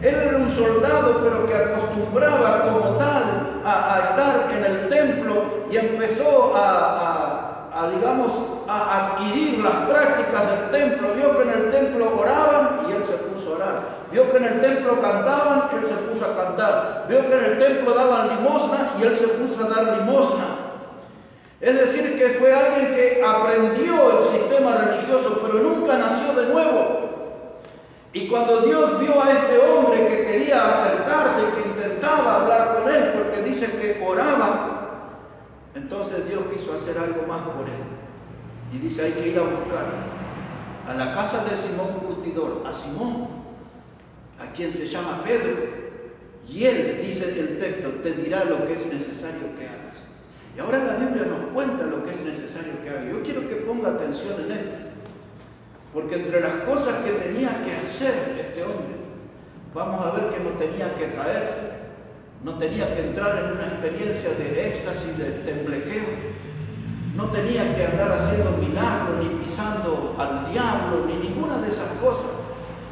Él era un soldado, pero que acostumbraba como tal a estar en el templo, y empezó a digamos, a adquirir las prácticas del templo. Vio que en el templo oraban y él se puso a orar. Vio que en el templo cantaban y él se puso a cantar. Vio que en el templo daban limosna y él se puso a dar limosna. Es decir, que fue alguien que aprendió el sistema religioso, pero nunca nació de nuevo. Y cuando Dios vio a este hombre que quería acercarse, que intentaba hablar con él, porque dice que oraba, entonces Dios quiso hacer algo más por él. Y dice, hay que ir a buscar a la casa de Simón Curtidor, a Simón, a quien se llama Pedro. Y él, dice el texto, te dirá lo que es necesario que hagas. Y ahora la Biblia nos cuenta lo que es necesario que haga. Yo quiero que ponga atención en esto. Porque entre las cosas que tenía que hacer este hombre, vamos a ver que no tenía que caerse. No tenía que entrar en una experiencia de éxtasis, de temblequeo. No tenía que andar haciendo milagros, ni pisando al diablo, ni ninguna de esas cosas.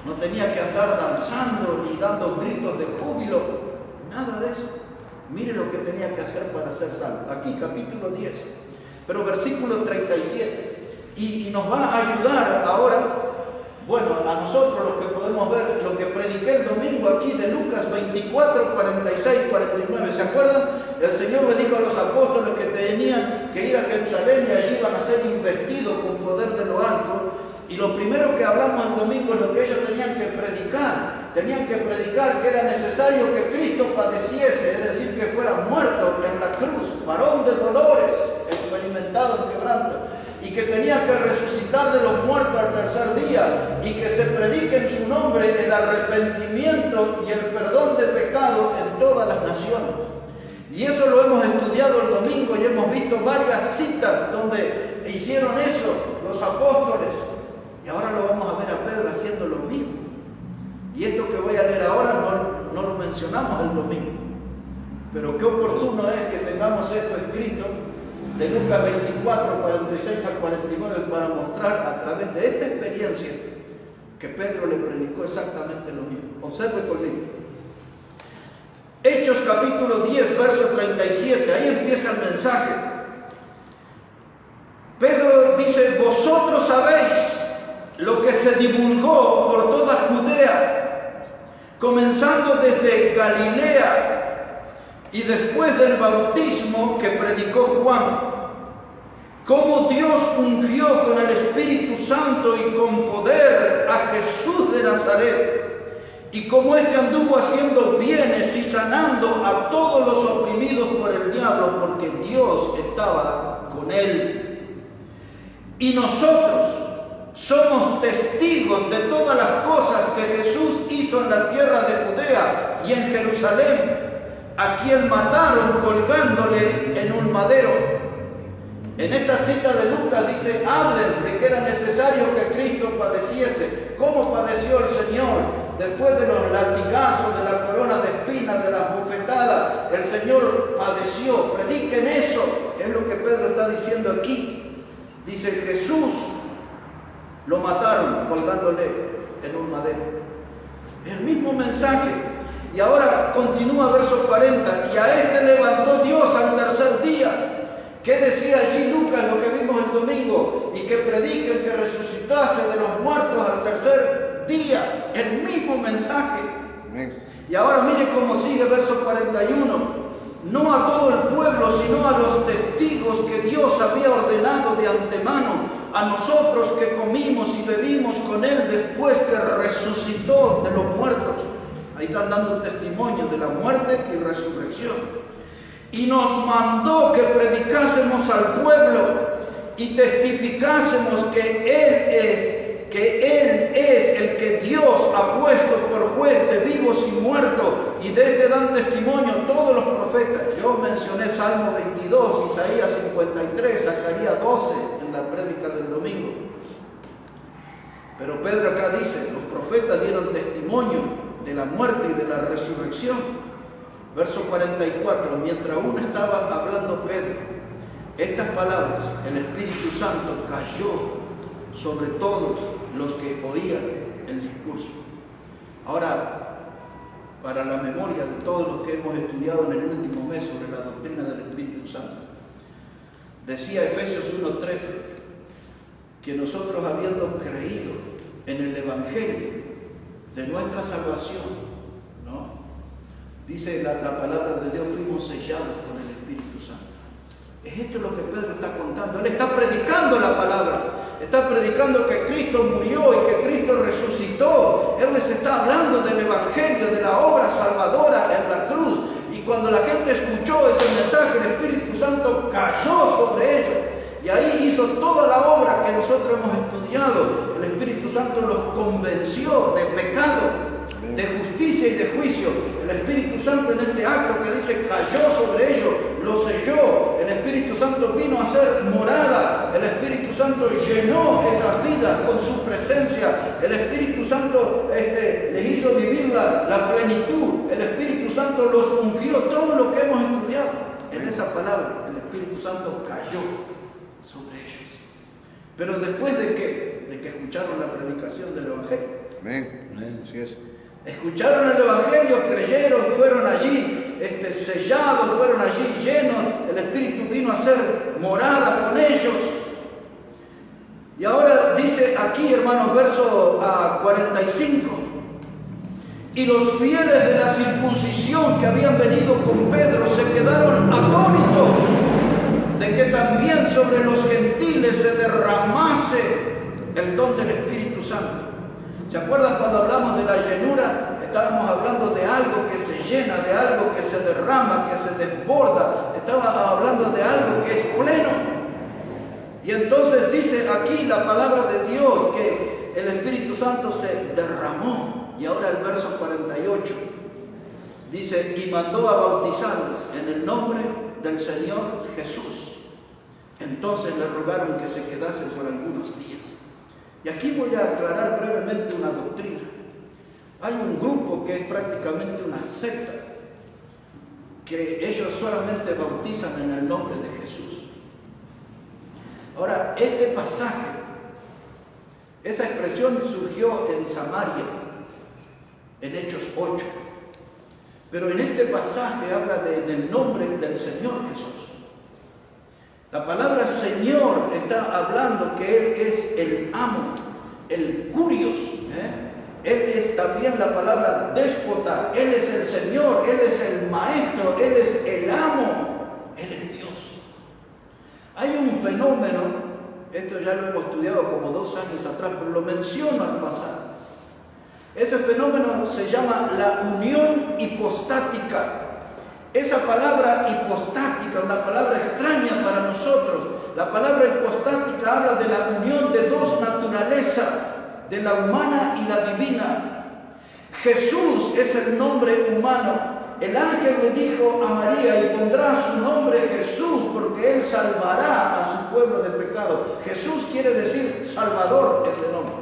No tenía que andar danzando, ni dando gritos de júbilo. Nada de eso. Mire lo que tenía que hacer para ser salvo. Aquí, capítulo 10, pero versículo 37. Y nos va a ayudar ahora, bueno, a nosotros los que podemos ver lo que prediqué el domingo aquí de Lucas 24, 46, 49. ¿Se acuerdan? El Señor le dijo a los apóstoles que tenían que ir a Jerusalén y allí iban a ser investidos con poder de lo alto. Y lo primero que hablamos el domingo es lo que ellos tenían que predicar. Tenían que predicar que era necesario que Cristo padeciese, es decir, que fuera muerto en la cruz, varón de dolores, experimentado en quebranto, y que tenía que resucitar de los muertos al tercer día, y que se predique en su nombre el arrepentimiento y el perdón de pecado en todas las naciones. Y eso lo hemos estudiado el domingo y hemos visto varias citas donde hicieron eso los apóstoles. Y ahora lo vamos a ver a Pedro haciendo lo mismo. Y esto que voy a leer ahora no lo mencionamos el domingo. Pero qué oportuno es que tengamos esto escrito de Lucas 24, 46 a 49 para mostrar a través de esta experiencia que Pedro le predicó exactamente lo mismo. Observe conmigo. Hechos capítulo 10, verso 37. Ahí empieza el mensaje. Pedro dice, vosotros sabéis lo que se divulgó por toda Judea, comenzando desde Galilea y después del bautismo que predicó Juan, cómo Dios ungió con el Espíritu Santo y con poder a Jesús de Nazaret, y cómo éste anduvo haciendo bienes y sanando a todos los oprimidos por el diablo, porque Dios estaba con él. Y nosotros somos testigos de todas las cosas que Jesús hizo en la tierra de Judea y en Jerusalén, a quien mataron colgándole en un madero. En esta cita de Lucas dice, hablen de que era necesario que Cristo padeciese. ¿Cómo padeció el Señor? Después de los latigazos, de la corona de espinas, de las bofetadas, el Señor padeció. Prediquen eso. Es lo que Pedro está diciendo aquí. Dice, Jesús lo mataron colgándole en un madero. El mismo mensaje. Y ahora continúa verso 40. Y a este levantó Dios al tercer día. ¿Qué decía allí Lucas, lo que vimos el domingo? Y que prediquen que resucitase de los muertos al tercer día. El mismo mensaje. Y ahora mire cómo sigue verso 41. No a todo el pueblo, sino a los testigos que Dios había ordenado de antemano, a nosotros que comimos y bebimos con Él después que resucitó de los muertos. Ahí están dando un testimonio de la muerte y resurrección. Y nos mandó que predicásemos al pueblo y testificásemos que Él es el que Dios ha puesto por juez de vivos y muertos, y de este dan testimonio todos los profetas. Yo mencioné Salmo 22, Isaías 53, Zacarías 12 en la prédica del domingo. Pero Pedro acá dice, los profetas dieron testimonio de la muerte y de la resurrección. Verso 44, mientras aún estaba hablando Pedro estas palabras, el Espíritu Santo cayó sobre todos los que oían el discurso. Ahora, para la memoria de todos los que hemos estudiado en el último mes sobre la doctrina del Espíritu Santo, Decía Efesios 1:13 que nosotros, habiendo creído en el Evangelio de nuestra salvación, ¿no? Dice la palabra de Dios, fuimos sellados con el Espíritu Santo. Es esto lo que Pedro está contando. Él está predicando la palabra. Está predicando que Cristo murió y que Cristo resucitó. Él les está hablando del Evangelio, de la obra salvadora en la cruz. Y cuando la gente escuchó ese mensaje, el Espíritu Santo cayó sobre ellos. Y ahí hizo toda la obra que nosotros hemos estudiado. El Espíritu Santo los convenció de pecado, de justicia y de juicio. El Espíritu Santo, en ese acto que dice cayó sobre ellos, lo selló. El Espíritu Santo vino a ser morada. El Espíritu Santo llenó esas vidas con su presencia. El Espíritu Santo les hizo vivir la plenitud. El Espíritu Santo los ungió. Todo lo que hemos estudiado en esa palabra, el Espíritu Santo cayó sobre ellos. Pero después de que escucharon la predicación del Evangelio. Amén. Así es. Escucharon el Evangelio, creyeron, fueron allí sellados, fueron allí llenos, el Espíritu vino a ser morada con ellos. Y ahora dice aquí, hermanos, verso 45, y los fieles de la circuncisión que habían venido con Pedro se quedaron atónitos de que también sobre los gentiles se derramase el don del Espíritu Santo. ¿Se acuerdan cuando hablamos de la llenura? Estábamos hablando de algo que se llena, de algo que se derrama, que se desborda. Estábamos hablando de algo que es pleno. Y entonces dice aquí la palabra de Dios que el Espíritu Santo se derramó. Y ahora el verso 48 dice, y mandó a bautizarlos en el nombre del Señor Jesús. Entonces le rogaron que se quedase por algunos días. Y aquí voy a aclarar brevemente una doctrina. Hay un grupo que es prácticamente una secta, que ellos solamente bautizan en el nombre de Jesús. Ahora, este pasaje, esa expresión surgió en Samaria, en Hechos 8. Pero en este pasaje habla del nombre del Señor Jesús. La palabra Señor está hablando que Él es el amo, el curios. Él es también la palabra déspota. Él es el Señor, Él es el maestro, Él es el amo, Él es Dios. Hay un fenómeno, esto ya lo hemos estudiado como 2 años atrás, pero lo menciono al pasar. Ese fenómeno se llama la unión hipostática. Esa palabra hipostática, una palabra extraña para nosotros. La palabra hipostática habla de la unión de 2 naturalezas, de la humana y la divina. Jesús es el nombre humano. El ángel le dijo a María, y pondrá su nombre Jesús, porque Él salvará a su pueblo del pecado. Jesús quiere decir Salvador, ese nombre.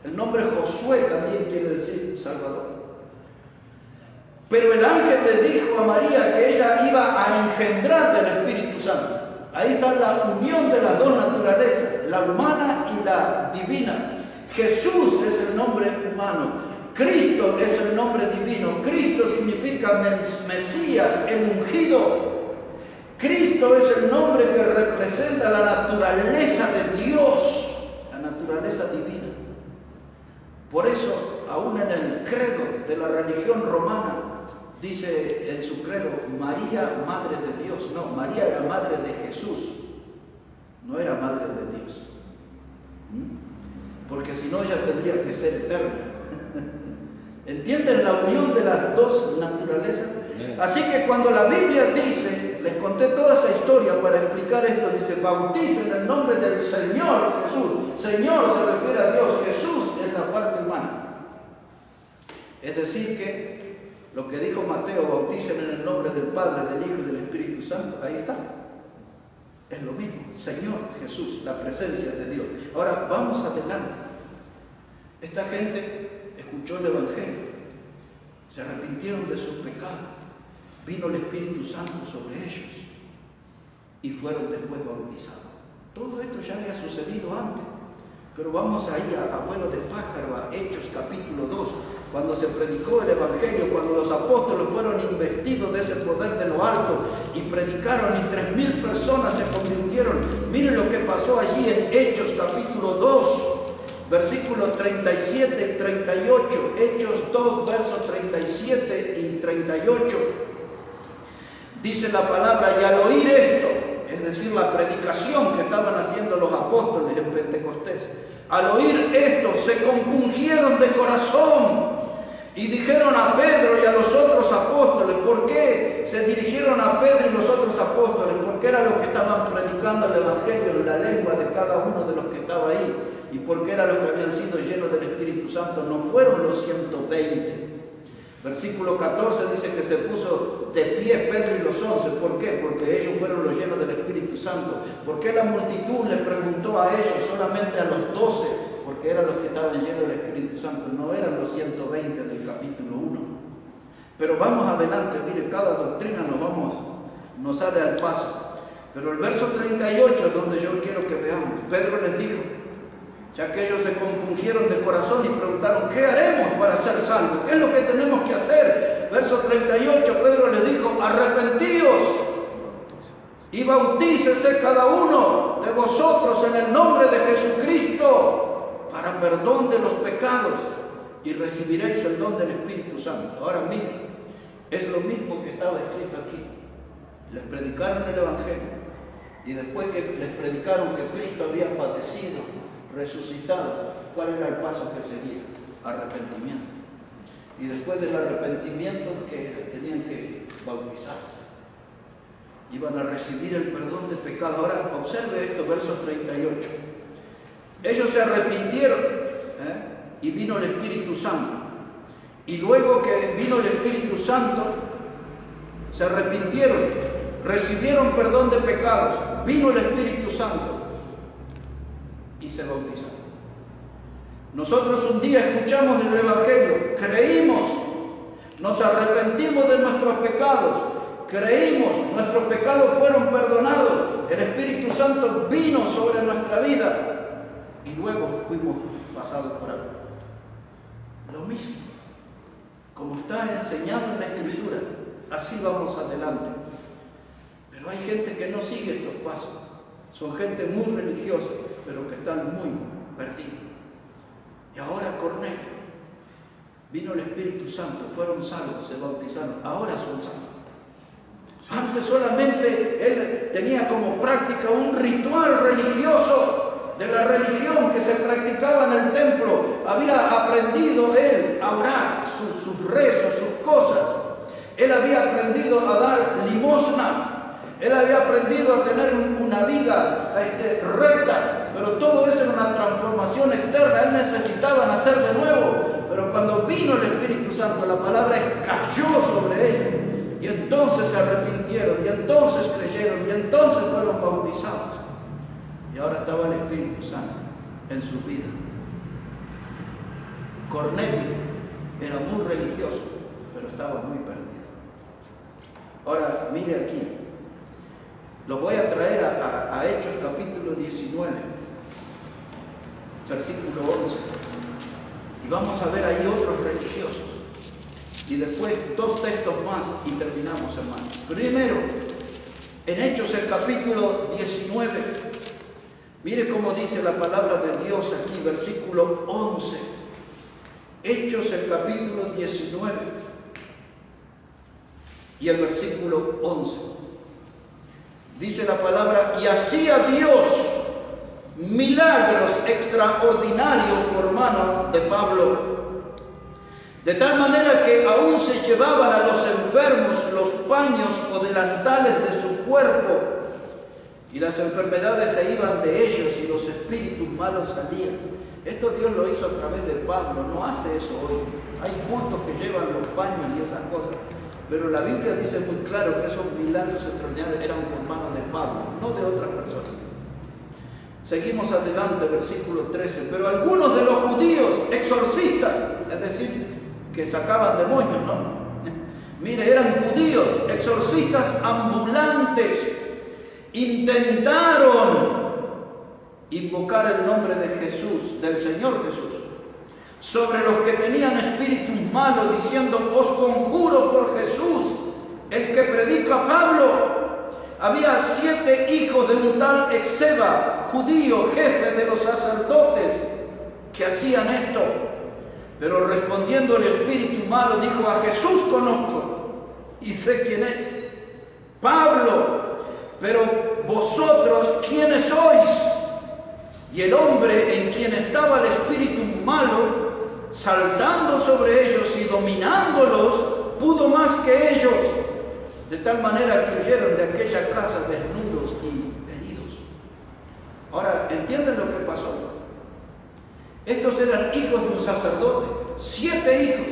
El nombre Josué también quiere decir Salvador. Pero el ángel le dijo a María que ella iba a engendrar del Espíritu Santo. Ahí está la unión de las 2 naturalezas, la humana y la divina. Jesús es el nombre humano, Cristo es el nombre divino. Cristo significa Mesías, el ungido. Cristo es el nombre que representa la naturaleza de Dios, la naturaleza divina. Por eso, aún en el credo de la religión romana, dice en su credo, María, Madre de Dios. No, María era Madre de Jesús, no era Madre de Dios. Porque si no, ella tendría que ser eterna. ¿Entienden la unión de las 2 naturalezas? Así que cuando la Biblia dice, les conté toda esa historia para explicar esto, dice, bauticen en el nombre del Señor Jesús. Señor se refiere a Dios, Jesús es la parte humana. Es decir que lo que dijo Mateo, bauticen en el nombre del Padre, del Hijo y del Espíritu Santo, ahí está. Es lo mismo, Señor Jesús, la presencia de Dios. Ahora, vamos adelante. Esta gente escuchó el Evangelio, se arrepintieron de sus pecados, vino el Espíritu Santo sobre ellos y fueron después bautizados. Todo esto ya había sucedido antes, Pero vamos ahí a vuelo de pájaro, a Hechos capítulo 2, cuando se predicó el Evangelio, cuando los apóstoles fueron investidos de ese poder de lo alto y predicaron y 3.000 personas se convirtieron. Miren lo que pasó allí en Hechos capítulo 2, versículos 37 y 38. Hechos 2, versos 37 y 38. Dice la palabra: y al oír esto, es decir, la predicación que estaban haciendo los apóstoles en Pentecostés, al oír esto se compungieron de corazón y dijeron a Pedro y a los otros apóstoles. ¿Por qué se dirigieron a Pedro y los otros apóstoles? Porque era lo que estaban predicando el Evangelio en la lengua de cada uno de los que estaba ahí, y porque era lo que habían sido llenos del Espíritu Santo. No fueron los 120. Versículo 14 dice que se puso de pie Pedro y los 11. ¿Por qué? Porque ellos fueron los llenos del Espíritu Santo. ¿Por qué la multitud le preguntó a ellos, solamente a los 12? Porque eran los que estaban llenos del Espíritu Santo, no eran los 120 del capítulo 1. Pero vamos adelante, mire, cada doctrina nos sale al paso. Pero el verso 38 es donde yo quiero que veamos. Pedro les dijo, ya que ellos se compungieron de corazón y preguntaron: ¿qué haremos para ser salvos? ¿Qué es lo que tenemos que hacer? Verso 38, Pedro les dijo: arrepentíos y bautícese cada uno de vosotros en el nombre de Jesucristo para perdón de los pecados y recibiréis el don del Espíritu Santo. Ahora miren, es lo mismo que estaba escrito aquí. Les predicaron el Evangelio y después que les predicaron que Cristo había padecido, resucitado, ¿cuál era el paso que seguía? Arrepentimiento. Y después del arrepentimiento, que tenían que bautizarse, iban a recibir el perdón de pecado. Ahora observe esto, verso 38. Ellos se arrepintieron y vino el Espíritu Santo, y luego que vino el Espíritu Santo se arrepintieron, recibieron perdón de pecados, vino el Espíritu Santo y se bautizaron. Nosotros un día escuchamos el Evangelio, creímos, nos arrepentimos de nuestros pecados, creímos, nuestros pecados fueron perdonados, el Espíritu Santo vino sobre nuestra vida y luego fuimos pasados por algo. Lo mismo, como está enseñado en la Escritura, así vamos adelante. Pero hay gente que no sigue estos pasos, son gente muy religiosa, pero que están muy perdidos. Y ahora Cornelio, vino el Espíritu Santo, fueron salvos, se bautizaron, ahora son salvos. Antes solamente él tenía como práctica un ritual religioso de la religión que se practicaba en el templo. Había aprendido él a orar, sus rezos, sus cosas. Él había aprendido a dar limosna. Él había aprendido a tener una vida recta, pero todo eso era una transformación externa. Él necesitaba nacer de nuevo, pero cuando vino el Espíritu Santo, la palabra cayó sobre ellos, y entonces se arrepintieron, y entonces creyeron, y entonces fueron bautizados, y ahora estaba el Espíritu Santo en su vida. Cornelio era muy religioso, pero estaba muy perdido. Ahora, mire aquí. Lo voy a traer a Hechos capítulo 19, versículo 11. Y vamos a ver ahí otros religiosos. Y después 2 textos más y terminamos, hermanos. Primero, en Hechos el capítulo 19. Mire cómo dice la palabra de Dios aquí, versículo 11. Hechos el capítulo 19 y el versículo 11. Dice la palabra: y hacía Dios milagros extraordinarios por mano de Pablo, de tal manera que aún se llevaban a los enfermos los paños o delantales de su cuerpo, y las enfermedades se iban de ellos y los espíritus malos salían. Esto Dios lo hizo a través de Pablo, no hace eso hoy. Hay cultos que llevan los paños y esas cosas. Pero la Biblia dice muy claro que esos milagros extraordinarios eran por mano de Pablo, no de otras personas. Seguimos adelante, versículo 13. Pero algunos de los judíos exorcistas, es decir, que sacaban demonios, ¿no? Mire, eran judíos, exorcistas ambulantes, intentaron invocar el nombre de Jesús, del Señor Jesús, sobre los que tenían espíritus malos, diciendo: os conjuro por Jesús, el que predica Pablo. Había 7 hijos de un tal Esceva, judío, jefe de los sacerdotes, que hacían esto. Pero respondiendo el espíritu malo, dijo: a Jesús conozco y sé quién es, Pablo, pero vosotros, ¿quiénes sois? Y el hombre en quien estaba el espíritu malo, saltando sobre ellos y dominándolos, pudo más que ellos, de tal manera que huyeron de aquella casa desnudos y heridos. Ahora, ¿entienden lo que pasó? Estos eran hijos de un sacerdote, 7 hijos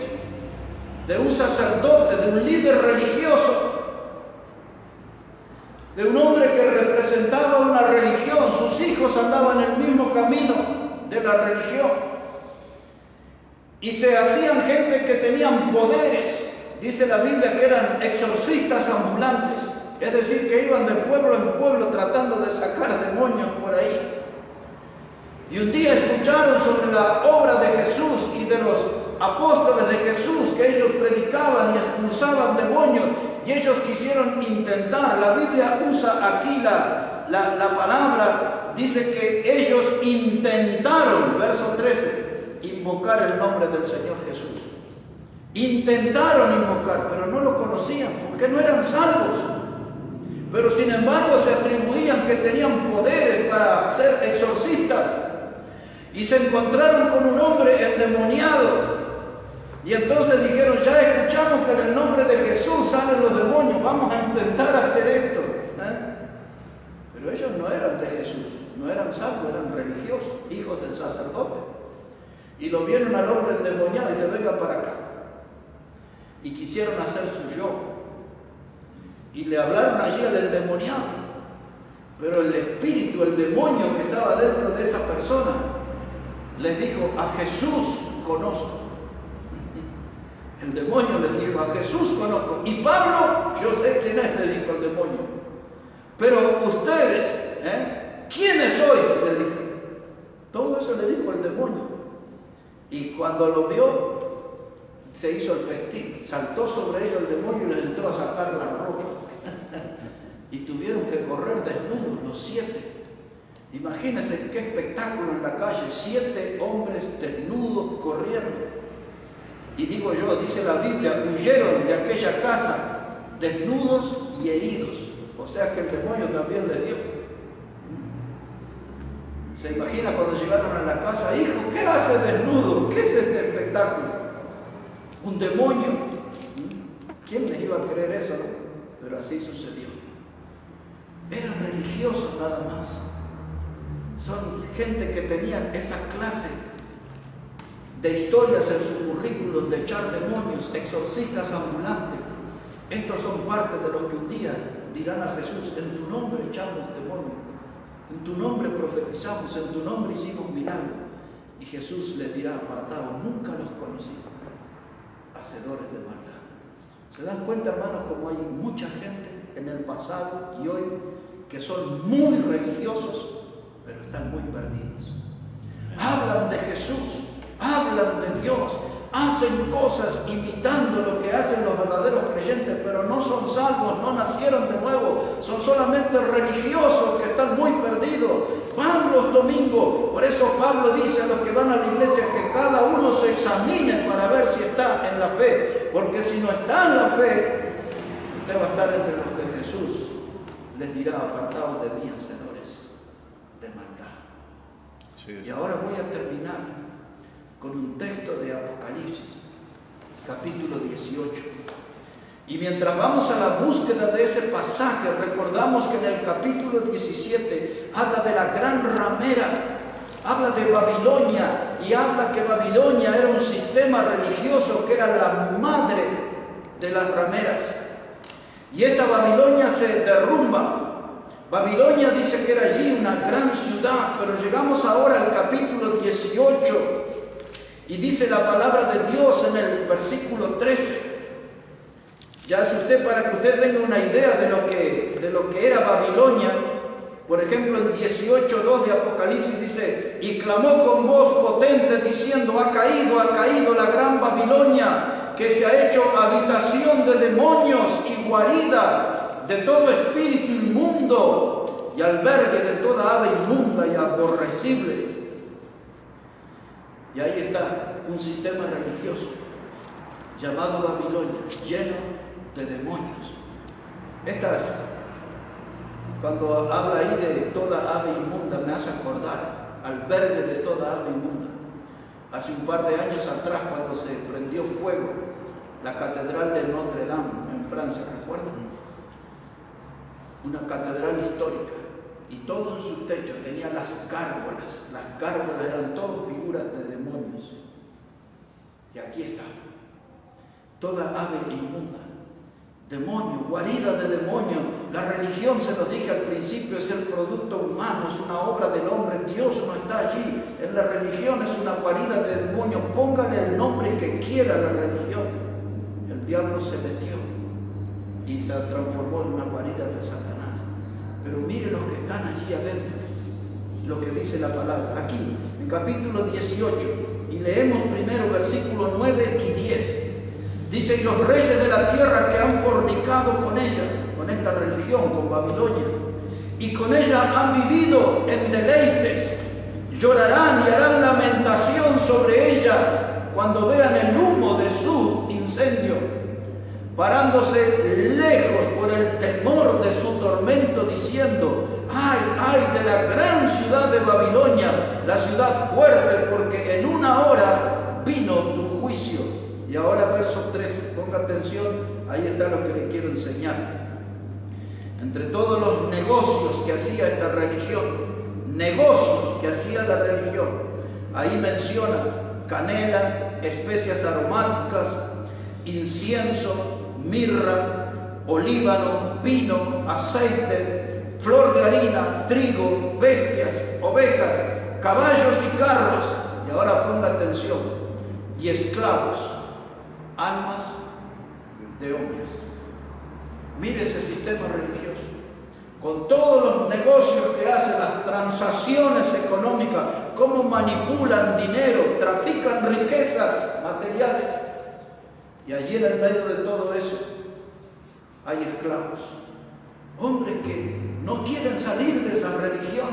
de un sacerdote, de un líder religioso, de un hombre que representaba una religión. Sus hijos andaban en el mismo camino de la religión y se hacían gente que tenían poderes. Dice la Biblia que eran exorcistas ambulantes, es decir, que iban de pueblo en pueblo tratando de sacar demonios por ahí. Y un día escucharon sobre la obra de Jesús y de los apóstoles de Jesús, que ellos predicaban y expulsaban demonios, y ellos quisieron intentar. La Biblia usa aquí la palabra, dice que ellos intentaron, verso 13, invocar el nombre del Señor Jesús. Intentaron invocar, pero no lo conocían, porque no eran salvos. Pero sin embargo se atribuían que tenían poderes para ser exorcistas. Y se encontraron con un hombre endemoniado. Y entonces dijeron: ya escuchamos que en el nombre de Jesús salen los demonios, vamos a intentar hacer esto. Pero ellos no eran de Jesús, no eran salvos, eran religiosos, hijos del sacerdote. Y lo vieron al hombre endemoniado y se: venga para acá. Y quisieron hacer su yoga. Y le hablaron allí al endemoniado. Pero el espíritu, el demonio que estaba dentro de esa persona, les dijo: a Jesús conozco. El demonio les dijo: a Jesús conozco. Y Pablo, yo sé quién es, le dijo el demonio. Pero ustedes, ¿quiénes sois? Le dijo. Todo eso le dijo el demonio. Y cuando lo vio, se hizo el festín. Saltó sobre ellos el demonio y les entró a sacar la ropa. Y tuvieron que correr desnudos los 7. Imagínense qué espectáculo en la calle, 7 hombres desnudos corriendo. Y digo yo, dice la Biblia, huyeron de aquella casa desnudos y heridos. O sea que el demonio también les dio. ¿Se imagina cuando llegaron a la casa? Hijo, ¿qué hace desnudo? ¿Qué es este espectáculo? Un demonio. ¿Quién les iba a creer eso? Pero así sucedió. Eran religiosos nada más. Son gente que tenían esa clase de historias en sus currículos de echar demonios, exorcistas ambulantes. Estos son parte de los que un día dirán a Jesús: en tu nombre echamos demonios, en tu nombre profetizamos, en tu nombre hicimos milagros. Y Jesús les dirá: apartados, nunca los conocí, hacedores de maldad. ¿Se dan cuenta, hermanos, cómo hay mucha gente en el pasado y hoy que son muy religiosos, pero están muy perdidos? Hablan de Jesús, hablan de Dios, hacen cosas imitando lo que hacen los verdaderos creyentes, pero no son salvos, no nacieron de nuevo, son solamente religiosos que están muy perdidos. Van los domingos, por eso Pablo dice a los que van a la iglesia que cada uno se examine para ver si está en la fe, porque si no está en la fe, usted va a estar entre los que Jesús les dirá: apartados de mí, hacedores de maldad. Sí. Y ahora voy a terminar con un texto de Apocalipsis, capítulo 18. Y mientras vamos a la búsqueda de ese pasaje, recordamos que en el capítulo 17 habla de la gran ramera, habla de Babilonia, y habla que Babilonia era un sistema religioso que era la madre de las rameras. Y esta Babilonia se derrumba. Babilonia dice que era allí una gran ciudad, pero llegamos ahora al capítulo 18 y dice la palabra de Dios en el versículo 13. Ya es usted, para que usted tenga una idea de lo que era Babilonia, Por ejemplo, en 18:2 de Apocalipsis dice, y clamó con voz potente diciendo, ha caído la gran Babilonia, que se ha hecho habitación de demonios y guarida de todo espíritu inmundo y albergue de toda ave inmunda y aborrecible. Y ahí está un sistema religioso llamado Babilonia, lleno de demonios. Cuando habla ahí de toda ave inmunda, me hace acordar, albergue de toda ave inmunda. Hace un par de años atrás, cuando se prendió fuego la catedral de Notre Dame en Francia, ¿recuerdan? Una catedral histórica, y todo en su techo tenía las gárgolas eran todas figuras de demonios. Y aquí está, toda ave inmunda, demonio, guarida de demonio. La religión, se los dije al principio, es el producto humano, es una obra del hombre. Dios no está allí. En la religión es una guarida de demonio. Póngale el nombre que quiera a la religión. El diablo se metió y se transformó en una guarida de Satanás. Pero miren los que están allí adentro, lo que dice la palabra. Aquí, en capítulo 18, y leemos primero versículos 9 y 10. Dice, y los reyes de la tierra que han fornicado con ella, con esta religión, con Babilonia, y con ella han vivido en deleites, llorarán y harán lamentación sobre ella cuando vean el humo de su incendio, parándose lejos por el temor de su tormento, diciendo, ay de la gran ciudad de Babilonia, la ciudad fuerte, porque en una hora vino tu juicio. Y ahora verso 13, ponga atención, ahí está lo que le quiero enseñar. Entre todos los negocios que hacía esta religión, ahí menciona canela, especias aromáticas, incienso, mirra, olíbano, vino, aceite, flor de harina, trigo, bestias, ovejas, caballos y carros. Y ahora ponga atención, y esclavos, almas de hombres. Mire ese sistema religioso, con todos los negocios que hacen, las transacciones económicas, cómo manipulan dinero, trafican riquezas materiales. Y allí en el medio de todo eso hay esclavos, hombres que no quieren salir de esa religión,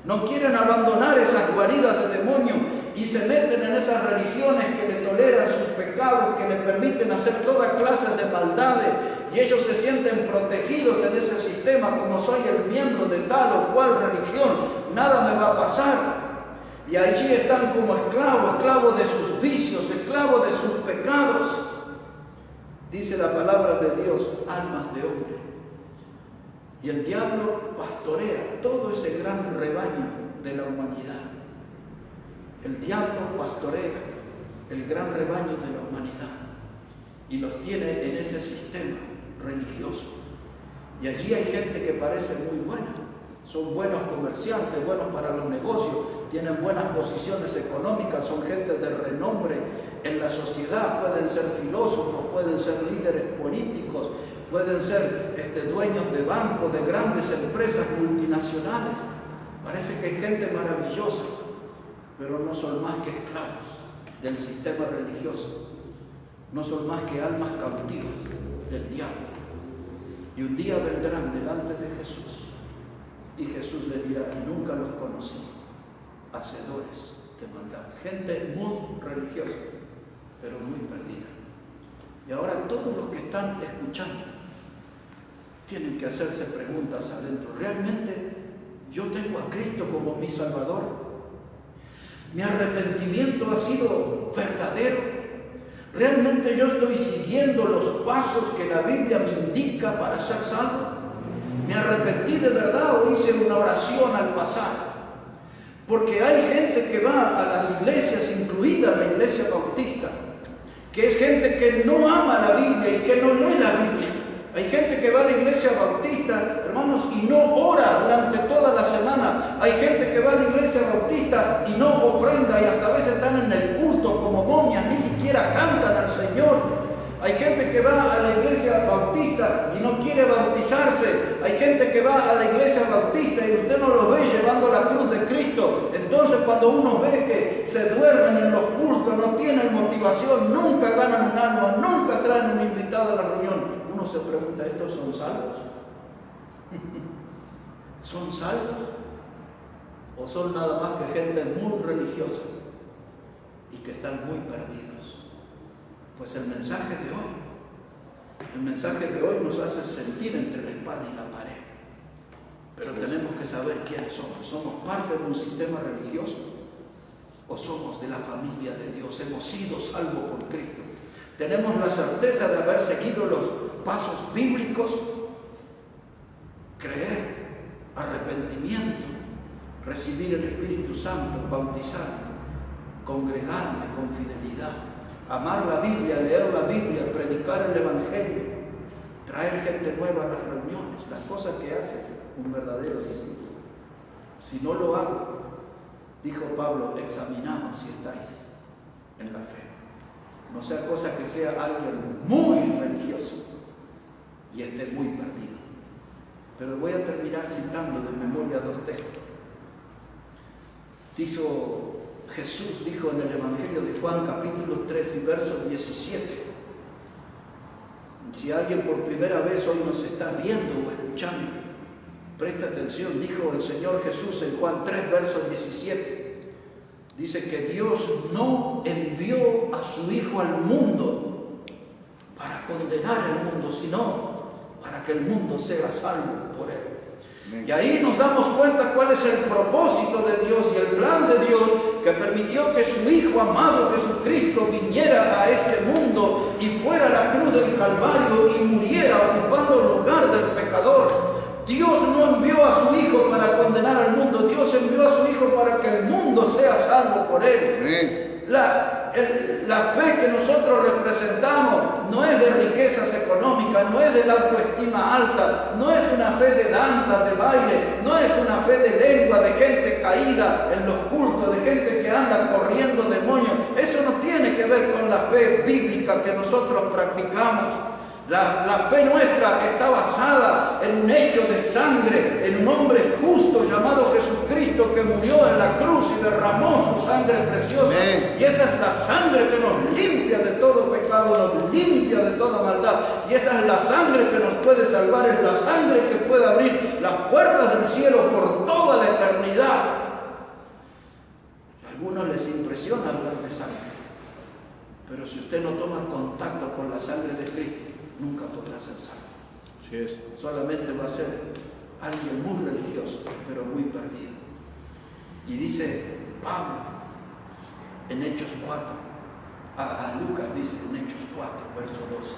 no quieren abandonar esas guaridas de demonios, y se meten en esas religiones que le toleran sus pecados, que le permiten hacer toda clase de maldades, y ellos se sienten protegidos en ese sistema, como soy el miembro de tal o cual religión, nada me va a pasar. Y allí están como esclavos de sus vicios, esclavos de sus pecados. Dice la palabra de Dios, almas de hombre. Y el diablo pastorea todo ese gran rebaño de la humanidad. El diablo pastorea el gran rebaño de la humanidad y los tiene en ese sistema religioso. Y allí hay gente que parece muy buena, son buenos comerciantes, buenos para los negocios, tienen buenas posiciones económicas, son gente de renombre en la sociedad, pueden ser filósofos, pueden ser líderes políticos, pueden ser dueños de bancos, de grandes empresas multinacionales. Parece que hay gente maravillosa, pero no son más que esclavos del sistema religioso, no son más que almas cautivas del diablo. Y un día vendrán delante de Jesús, y Jesús les dirá, nunca los conocí, hacedores de maldad. Gente muy religiosa, pero muy perdida. Y ahora todos los que están escuchando tienen que hacerse preguntas adentro. ¿Realmente yo tengo a Cristo como mi Salvador? ¿Mi arrepentimiento ha sido verdadero? ¿Realmente yo estoy siguiendo los pasos que la Biblia me indica para ser salvo? ¿Me arrepentí de verdad o hice una oración al pasar? Porque hay gente que va a las iglesias, incluida la iglesia bautista, que es gente que no ama la Biblia y que no lee la Biblia. Hay gente que va a la iglesia bautista, hermanos, y no ora durante toda la semana. Hay gente que va a la iglesia bautista y no ofrenda, y hasta a veces están en el culto como momias, ni siquiera cantan al Señor. Hay gente que va a la iglesia bautista y no quiere bautizarse. Hay gente que va a la iglesia bautista y usted no los ve llevando la cruz de Cristo. Entonces cuando uno ve que se duermen en los cultos, no tienen motivación, nunca ganan un alma, nunca traen un invitado a la reunión, uno se pregunta, ¿estos son salvos? ¿Son salvos? ¿O son nada más que gente muy religiosa y que están muy perdidos? Pues el mensaje de hoy nos hace sentir entre la espada y la pared. Pero tenemos que saber quiénes somos. ¿Somos parte de un sistema religioso o somos de la familia de Dios? Hemos sido salvos por Cristo. Tenemos la certeza de haber seguido los pasos bíblicos, creer, arrepentimiento, recibir el Espíritu Santo, bautizar, congregarme con fidelidad, amar la Biblia, leer la Biblia, predicar el Evangelio, traer gente nueva a las reuniones, las cosas que hace un verdadero discípulo. Si no lo hago, dijo Pablo, examinaos si estáis en la fe. No sea cosa que sea alguien muy religioso y esté muy perdido. Pero voy a terminar citando de memoria dos textos. Jesús dijo en el Evangelio de Juan, capítulo 3 y verso 17. Si alguien por primera vez hoy nos está viendo o escuchando, presta atención, dijo el Señor Jesús en Juan 3, verso 17. Dice que Dios no envió a su Hijo al mundo para condenar el mundo, sino para que el mundo sea salvo por él. Y ahí nos damos cuenta cuál es el propósito de Dios y el plan de Dios que permitió que su Hijo amado Jesucristo viniera a este mundo y fuera a la cruz del Calvario y muriera ocupando el lugar del pecador. Dios no envió a su Hijo para condenar al mundo, Dios envió a su Hijo para que el mundo sea salvo por él. La fe que nosotros representamos no es de riquezas económicas, no es de la autoestima alta, no es una fe de danza, de baile, no es una fe de lengua, de gente caída en los cultos, de gente que anda corriendo demonios. Eso no tiene que ver con la fe bíblica que nosotros practicamos. La fe nuestra está basada en un hecho de sangre, en un hombre justo llamado Jesucristo que murió en la cruz y derramó su sangre preciosa. Y esa es la sangre que nos limpia de todo pecado, nos limpia de toda maldad. Y esa es la sangre que nos puede salvar, es la sangre que puede abrir las puertas del cielo por toda la eternidad. A algunos les impresiona hablar de sangre, pero si usted no toma contacto con la sangre de Cristo, nunca podrá ser salvo. Así es. Solamente va a ser alguien muy religioso, pero muy perdido. Y dice Pablo en Hechos 4, a Lucas dice en Hechos 4, verso 12,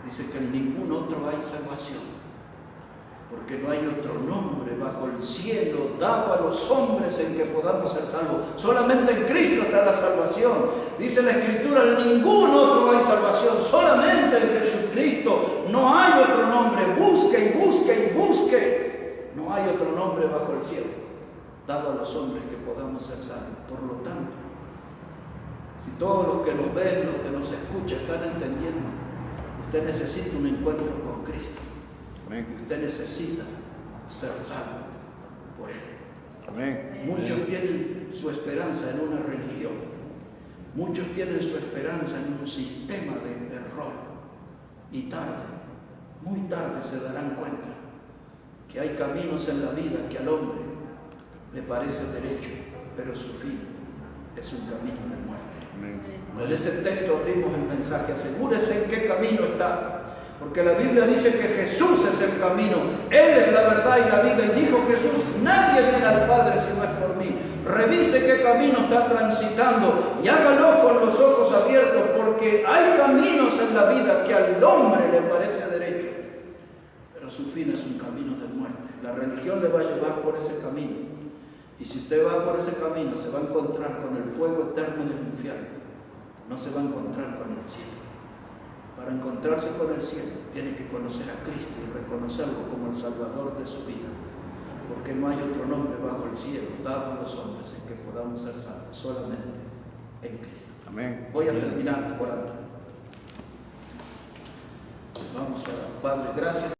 dice que en ningún otro hay salvación, porque no hay otro nombre bajo el cielo dado a los hombres en que podamos ser salvos. Solamente en Cristo está la salvación. Dice la Escritura, en ningún otro hay salvación, solamente en Jesucristo. No hay otro nombre. Busque y busque y busque. No hay otro nombre bajo el cielo dado a los hombres que podamos ser salvos. Por lo tanto, si todos los que nos ven, los que nos escuchan están entendiendo, usted necesita un encuentro con Cristo. Amén. Usted necesita ser salvo por él. Amén. Muchos tienen su esperanza en una religión. Muchos tienen su esperanza en un sistema de error. Y tarde, muy tarde se darán cuenta que hay caminos en la vida que al hombre le parece derecho, pero su fin es un camino de muerte. Amén. En ese texto abrimos el mensaje. Asegúrese en qué camino está. Porque la Biblia dice que Jesús es el camino, Él es la verdad y la vida. Y dijo Jesús, nadie viene al Padre si no es por mí. Revise qué camino está transitando y hágalo con los ojos abiertos, porque hay caminos en la vida que al hombre le parece derecho, pero su fin es un camino de muerte. La religión le va a llevar por ese camino. Y si usted va por ese camino, se va a encontrar con el fuego eterno del infierno. No se va a encontrar con el cielo. Para encontrarse con el cielo, tiene que conocer a Cristo y reconocerlo como el Salvador de su vida. Porque no hay otro nombre bajo el cielo dado a los hombres en que podamos ser salvos, solamente en Cristo. Amén. Voy a terminar orando. Vamos a Padre, gracias.